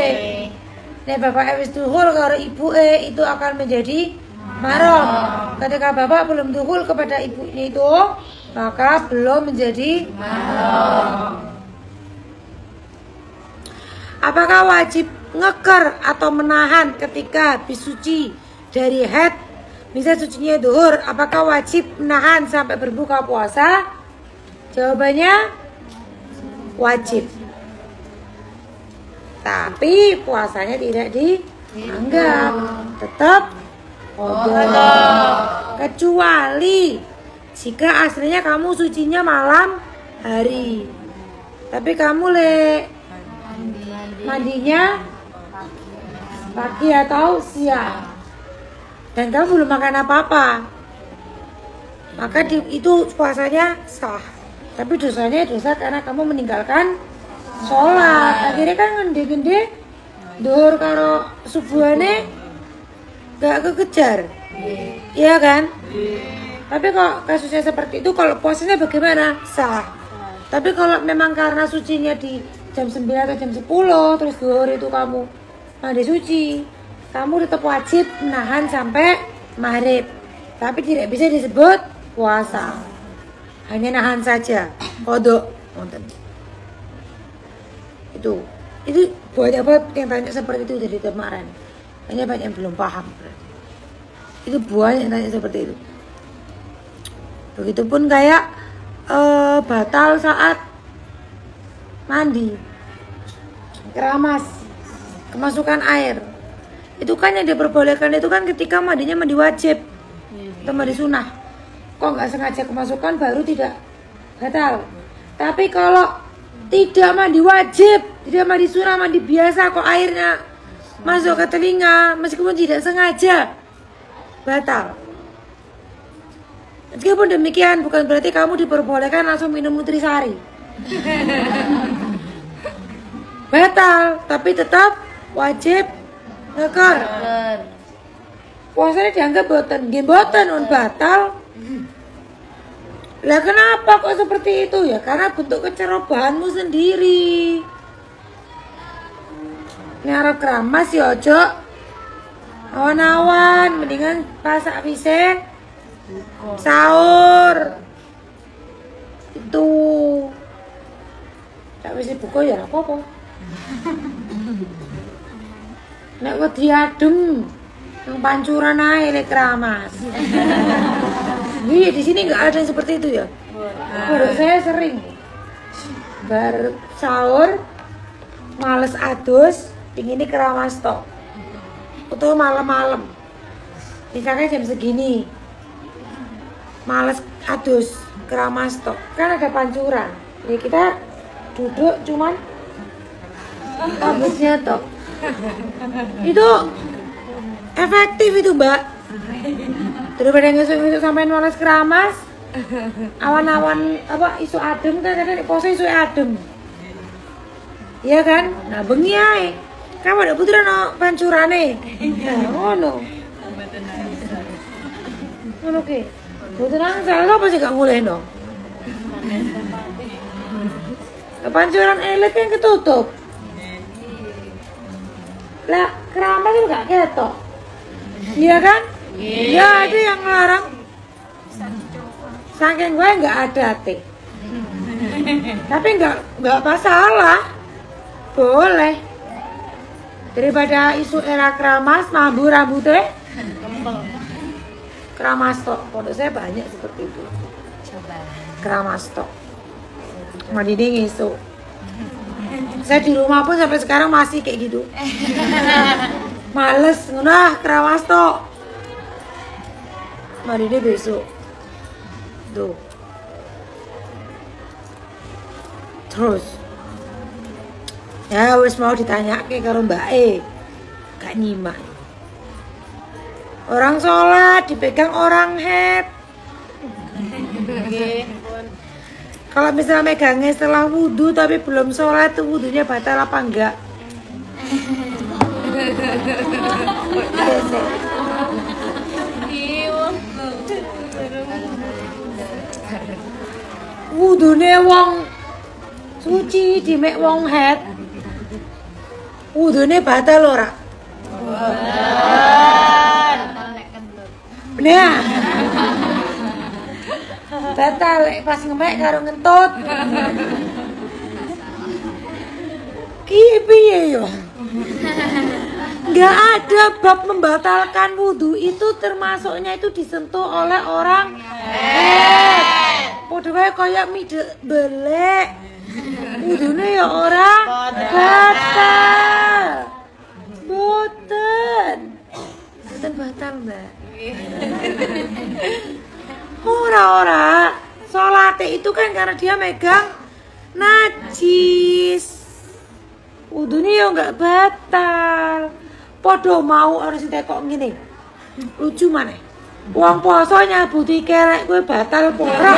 Nek bapaknya wis duhul karo ibuke itu akan menjadi mahram. Ketika bapak belum duhul kepada ibunya itu, maka belum menjadi mahram. Apakah wajib ngeker atau menahan ketika habis suci dari haid? Misal sucinya duhur, apakah wajib menahan sampai berbuka puasa? Jawabannya wajib. Tapi puasanya tidak dianggap, tetap kecuali jika aslinya kamu sucinya malam hari, tapi kamu mandinya pagi atau siang dan kamu belum makan apa-apa, maka itu puasanya sah. Tapi dosanya dosa karena kamu meninggalkan sholat. Akhirnya kan gede-gede duhur karo subuhane gak kekejar, iya kan? Tapi kok kasusnya seperti itu, kalau puasanya bagaimana? Sah. Tapi kalau memang karena sucinya di jam 9 atau jam 10, terus duhur itu kamu mandi suci, kamu tetap wajib menahan sampai maghrib. Tapi tidak bisa disebut puasa, hanya nahan saja, kodok. Itu banyak banget yang tanya seperti itu dari kemarin. Hanya banyak yang belum paham. Itu banyak yang tanya seperti itu. Begitupun kayak batal saat mandi, keramas, kemasukan air. Itu kan yang diperbolehkan itu kan ketika mandinya mandi wajib atau mandi sunnah. Kok nggak sengaja kemasukan baru tidak batal. Tapi kalau tidak mandi wajib, tidak mandi sunnah, mandi biasa, kok airnya masuk ke telinga meskipun tidak sengaja, batal. Meskipun demikian bukan berarti kamu diperbolehkan langsung minum nutrisari. Batal, tapi tetap wajib ngekor. Puasanya dianggap boten, nggih boten un batal. Lah kenapa kok seperti itu ya? Karena bentuk kecerobohanmu sendiri. Ngarep keramas ya ojo awan-awan, mendingan pasak wise sahur. Itu tak wis buka ya apa-apa. Nek wedi adem nang pancuran ae lek keramas. Iya, di sini nggak ada yang seperti itu ya. Menurut saya sering bar sahur males adus, pingin keramas tok. Atau malam-malam. Misalnya jam segini. Males adus, keramas tok. Kan ada pancuran. Ya kita duduk cuman habisnya tok. Itu efektif itu, Mbak. Daripada ngesuk-ngesuk sampai males keramas. Awan-awan apa isu adem kan kadang poso isu adem. Iya kan? Nah bengi ae. Kamu ada putra no pancurane. Nah, ngono. Ngono ke. Putra saya apa sih gak mulai no? Pancuran elit yang ketutup. Lah keramas itu gak ketok. Iya kan? Iya ada yang ngelarang. Saking gue nggak ada teh. Tapi nggak masalah. Boleh. Daripada isu era keramas, mambu rambutnya keramas tok. Pondok saya banyak seperti itu. Coba. Keramas tok. Mandini ngisuk. Saya di rumah pun sampai sekarang masih kayak gitu. Males, ngunah keramas tok. Mandini besok. Tuh. Terus. Ya wis mau ditanya ke karo Mbak E. Gak nyimak. Orang sholat dipegang orang head. Kalau misalnya megangnya setelah wudhu tapi belum sholat tuh wudhunya batal apa enggak? Wudhune wong suci dimek wong head. Wudhune batal ora? Nah. Batal pas ngemek karo ngentut. Ki piye yo? Enggak ada bab membatalkan wudhu itu termasuknya itu disentuh oleh orang padha wae kaya mide belek. Wudhune ya ora batal. Boten batal, Mbak. Ora. Salate itu kan karena dia megang najis. Wudhunya ya enggak batal. Padha mau harus ditekok ngene. Lucu maneh. Wong poso nyabuti kerek kowe batal apa ora?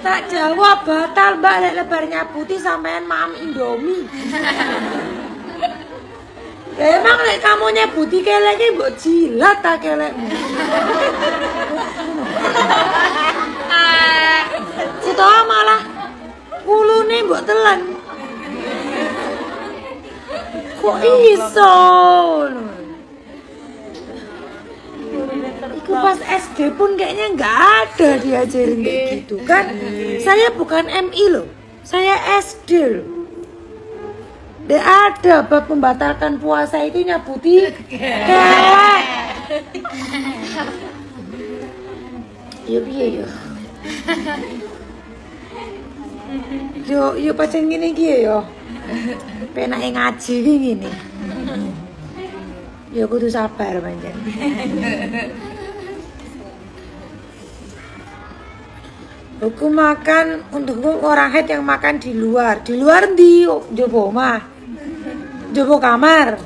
Tak jawab batal, Mbak, lek lebar nyabuti sampean mam Indomie. Emang lek kamu nyabuti keleknya mbok jilat ta kelekmu. Sitoa malah kulune mbok telan. Kok iso? Iku pas SD pun kayaknya nggak ada diajarin kayak gitu kan. Saya bukan MI loh, saya SD loh. Nggak ada bab membatalkan puasa itu nyabuti kelek. Yo piye yo. Yo pancen ngene iki yo. Penake ngaji ngene. Ya kudu sabar pancen. Hukum makan untuk orang haid yang makan di luar. Di luar ndi? Jopo omah. Jopo kamar.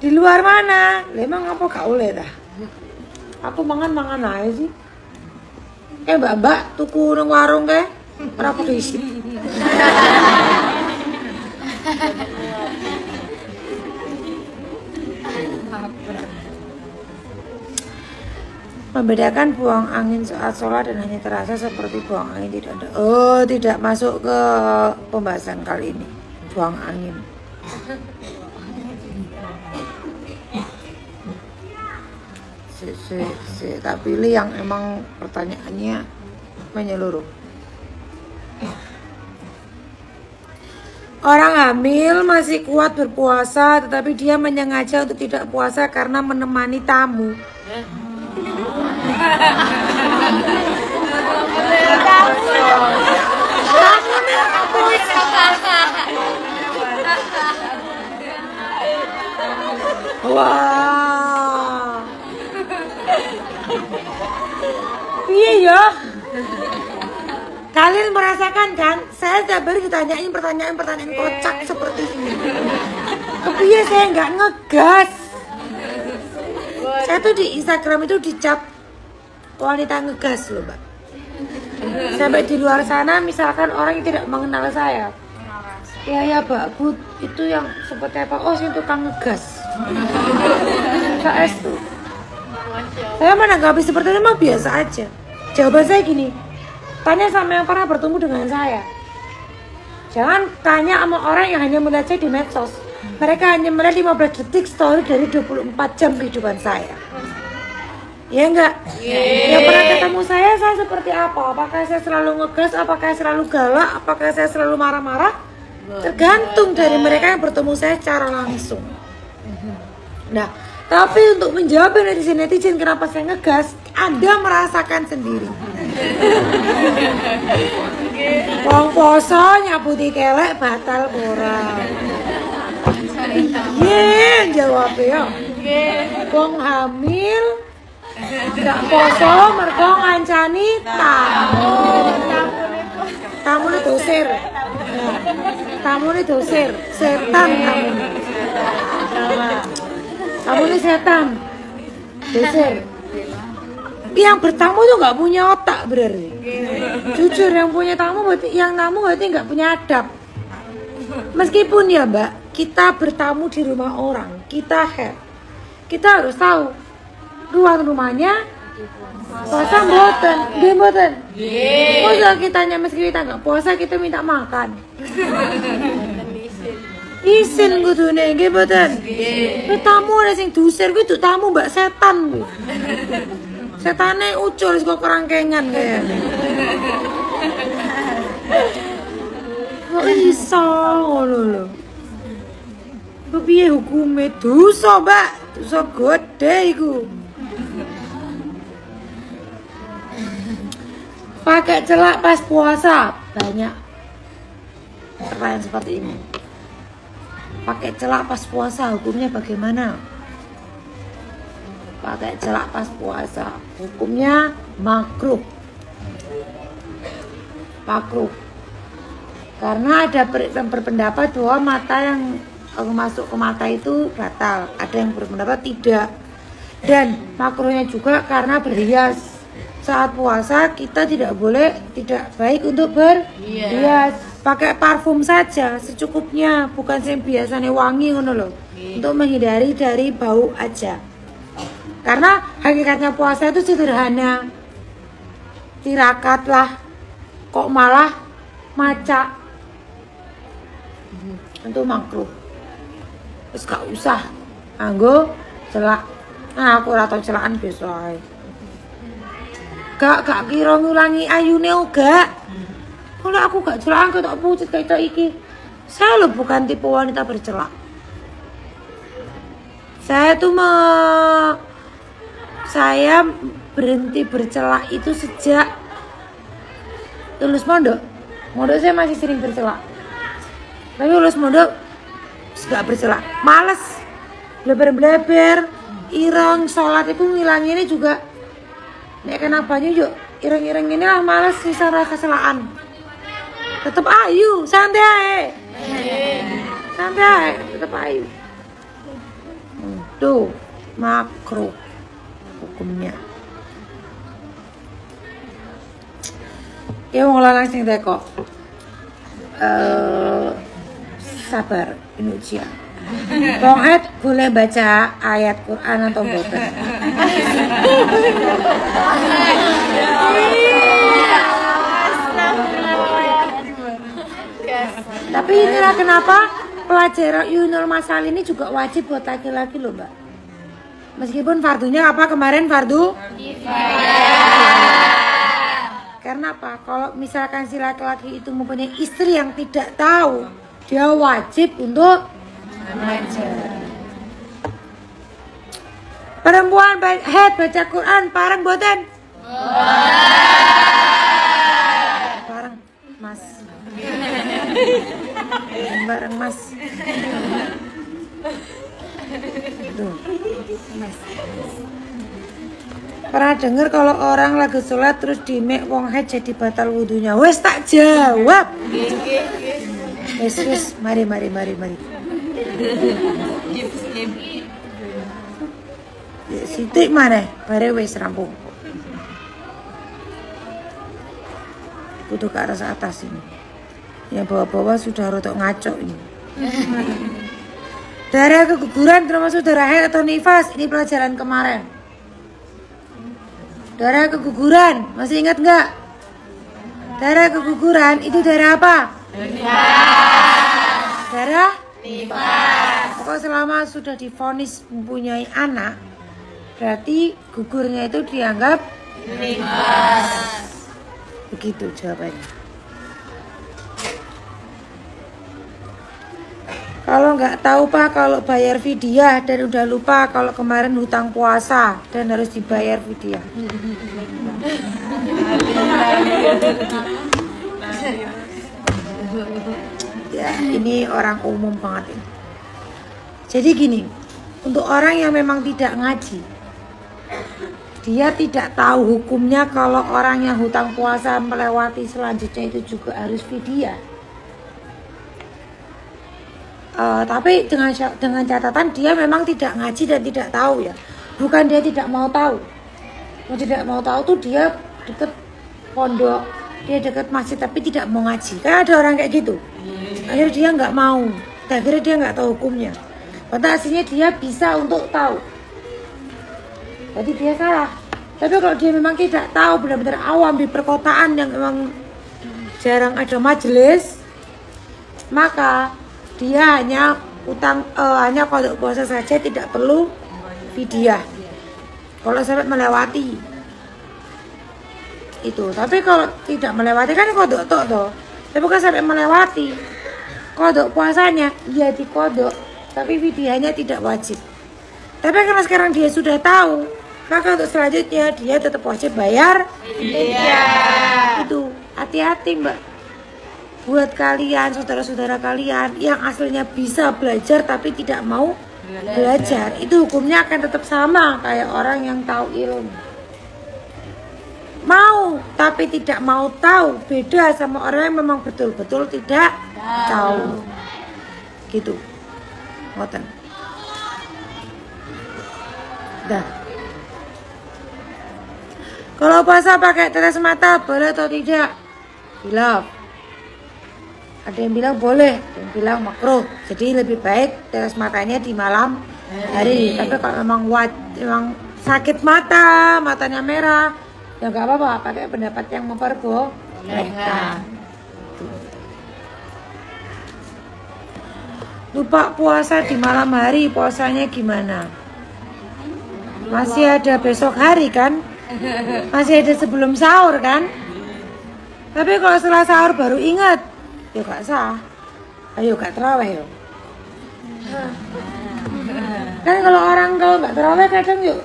Di luar mana? Lah emang apa gak boleh dah? Aku mangan aja sih. mbak tuku nang warung kae ora berisik. Membedakan buang angin saat sholat dan hanya terasa seperti buang angin tidak ada. Oh, tidak masuk ke pembahasan kali ini. Buang angin. Tak pilih yang emang pertanyaannya menyeluruh. Orang hamil masih kuat berpuasa, tetapi dia menyengaja untuk tidak puasa karena menemani tamu. Wah, iya ya. Kalian merasakan kan? Saya setiap hari ditanyain pertanyaan kocak seperti ini. Kepiye saya nggak ngegas. Saya tuh di Instagram itu dicap wanita ngegas loh, Mbak. Sampai di luar sana misalkan orang yang tidak mengenal saya, ya Mbak Bud, itu yang seperti apa? Oh, saya tukang ngegas. Saya menanggapi seperti itu mah biasa aja. Jawaban saya gini, tanya sama yang pernah bertemu dengan saya. Jangan tanya sama orang yang hanya melihat saya di medsos. Mereka hanya melihat 15 detik story dari 24 jam kehidupan saya. Ya enggak? Yang pernah ketemu saya seperti apa? Apakah saya selalu ngegas? Apakah saya selalu galak? Apakah saya selalu marah-marah? Tergantung dari mereka yang bertemu saya secara langsung. Nah, tapi untuk menjawab netizen kenapa saya ngegas, Anda merasakan sendiri. Wong poso nyabuti kelek batal ora. Iya, jawabnya. Wong hamil gak poso mergo ngancani tamu. Tamune dosir. Tamune dosir, setan kamu. Tamune setan. Dosir. Yang bertamu tuh nggak punya otak berarti. Jujur, yang punya tamu berarti nggak punya adab. Meskipun ya Mbak, kita bertamu di rumah orang, kita harus tahu ruang rumahnya puasa mboten, nggih mboten. Masa kitanya meski kita nggak puasa kita minta makan. Isin kudune nggih mboten. Tamu ada sing dusir kuwi tamu Mbak setan kuwi. Setane ucul kok kerangkengan kayaknya. Kok iso ngono lho. Kepiye hukume dosa, Mbak? Dosa gede iku. Pakai celak pas puasa, banyak pertanyaan seperti ini. Pakai celak pas puasa hukumnya bagaimana? Pakai celak pas puasa hukumnya makruh. Karena ada berpendapat bahwa mata yang masuk ke mata itu batal, ada yang berpendapat tidak. Dan makruhnya juga karena berhias. Saat puasa kita tidak baik untuk berhias. Pakai parfum saja secukupnya, bukan yang biasanya wangi ngono loh. Untuk menghindari dari bau aja. Karena hakikatnya puasa itu sederhana. Tirakat lah, kok malah maca. Itu makruh. Terus gak usah anggo celak. Nah, aku ora tau celakan biasa ae. Gak kira ngulangi ayune uga. Kalau aku gak celakan kok tak pucet kayak iki. Saya loh bukan tipe wanita bercelak. Saya berhenti bercelak itu sejak lulus mondok. Mondok saya masih sering bercelak. Tapi lulus mondok gak bercelak. Males. Bleber-bleber, ireng, sholat itu ngilanginnya juga. Nek kenapanya yuk, ireng-ireng ini lah males sisa rasa celaan. Tetep ayu, santai. Santai, tetep ayu. Tuh, makruh hukumnya. Ya wong lanang sing teko. Sabar, ini ujian. Wong Ed boleh baca ayat Quran atau boten? Tapi inilah kenapa pelajaran Yunul Masal ini juga wajib buat laki-laki loh Mbak. Meskipun fardunya apa kemarin fardu? Karena apa? Kalau misalkan si laki-laki itu mempunyai istri yang tidak tahu, dia wajib untuk mengajar. Perempuan baca Quran, parang boten? Parang, Mas. Bareng Mas. Tuh. Mas. Pernah dengar kalau orang lagi sholat terus dimek wong haid jadi batal wudunya? Wes tak jawab. Wes, mari. Sitik mana? Bare wes rampung. Butuh ke arah atas ini. Yang bawah-bawah sudah rotok ngaco ini. Darah keguguran termasuk darah haid atau nifas? Ini pelajaran kemarin. Darah keguguran, masih ingat nggak? Darah keguguran itu darah apa? Nifas. Darah? Nifas. Pokoknya selama sudah divonis mempunyai anak, berarti gugurnya itu dianggap nifas. Begitu jawabannya. Kalau nggak tahu Pak, kalau bayar fidyah dan udah lupa kalau kemarin hutang puasa dan harus dibayar fidyah. Ya, ini orang umum banget ini. Jadi gini, untuk orang yang memang tidak ngaji, dia tidak tahu hukumnya kalau orang yang hutang puasa melewati selanjutnya itu juga harus fidyah. Tapi dengan catatan dia memang tidak ngaji dan tidak tahu ya. Bukan dia tidak mau tahu. Tidak mau tahu tuh dia deket pondok, dia deket masjid tapi tidak mau ngaji. Kan ada orang kayak gitu. Akhirnya dia nggak mau. Akhirnya dia nggak tahu hukumnya. Padahal aslinya dia bisa untuk tahu. Jadi dia salah. Tapi kalau dia memang tidak tahu, benar-benar awam di perkotaan yang memang jarang ada majelis, maka dia hanya hanya kodok puasa saja, tidak perlu fidyah kalau sampai melewati itu. Tapi kalau tidak melewati kan kodok toh. Tapi bukan sampai melewati kodok puasanya, dia dikodok, tapi fidyahnya tidak wajib. Tapi karena sekarang dia sudah tahu, maka untuk selanjutnya dia tetap wajib bayar fidyah. Itu hati-hati Mbak. Buat kalian, saudara-saudara kalian yang aslinya bisa belajar tapi tidak mau belajar, itu hukumnya akan tetap sama kayak orang yang tahu ilmu. Mau tapi tidak mau tahu, beda sama orang yang memang betul-betul tidak tahu. Gitu. Ngoten. Dah. Kalau puasa pakai tetes mata boleh atau tidak? Hilaf. Ada yang bilang boleh, ada yang bilang makruh. Jadi lebih baik tetes matanya di malam hari. Tapi kalau memang sakit mata, matanya merah, ya nggak apa-apa, pakai pendapat yang memperbolehkan. Lupa puasa di malam hari, puasanya gimana? Masih ada besok hari kan? Masih ada sebelum sahur kan? Tapi kalau setelah sahur baru ingat, ya gak sah. Ayo gak terawih yo. Kan kalau gak terawih kadang yuk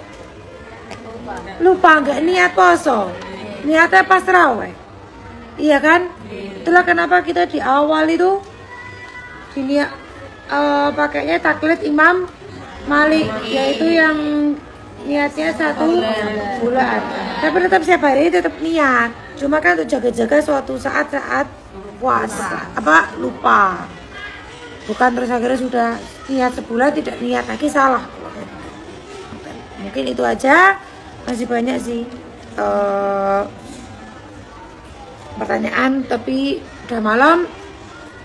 lupa gak niat poso, niatnya pas terawih. Iya kan? Itulah kenapa kita di awal itu diniat pakainya taklid Imam Malik, yaitu yang niatnya 1 bulan. Tapi tetap setiap hari tetap niat. Cuma kan untuk jaga-jaga suatu saat puasa lupa, bukan terus akhirnya sudah niat sebulan tidak niat lagi, salah. Mungkin itu aja, masih banyak sih pertanyaan, tapi udah malam.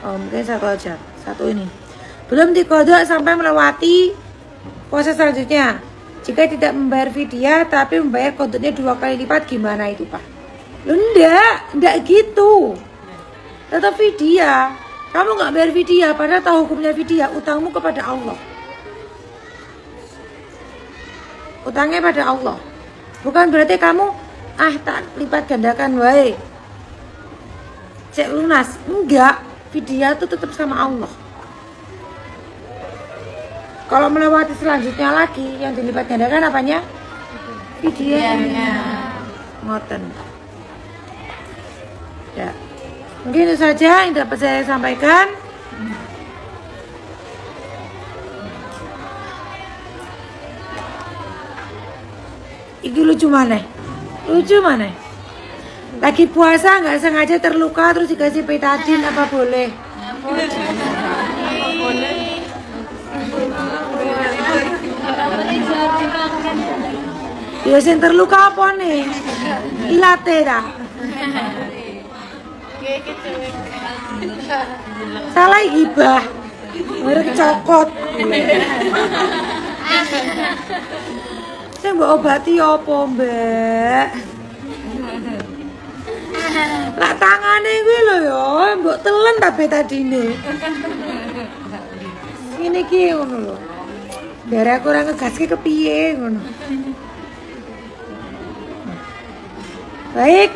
Mungkin satu ini. Belum dikodok sampai melewati puasa selanjutnya. Jika tidak membayar fidyah tapi membayar kodoknya 2 kali lipat, gimana itu Pak? Loh enggak gitu. Tetap fidyah. Kamu nggak bayar fidyah, padahal tahu hukumnya fidyah, utangmu kepada Allah. Utangnya pada Allah. Bukan berarti kamu tak lipat gandakan wae. Cek lunas. Enggak, fidyah itu tetap sama Allah. Kalau melewati selanjutnya lagi yang dilipat gandakan apanya? Fidyahnya. Ngoten. Ya. Mungkin itu saja yang dapat saya sampaikan. Iki lucu mana? Lagi puasa nggak sengaja terluka terus dikasih betadine, apa boleh? Ya sing terluka apa nih? Ilate dah. Salah gibah. Mereka kecokot. Saya mbak obati apa mbak? Lah tangane gue lo ya, mbak telen tapi tadi nih. Ini ki ngono lho. Biar aku ora ngegaske kepiye ngono. Baik.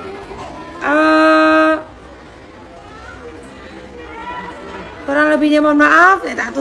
Kurang lebihnya mohon maaf, tak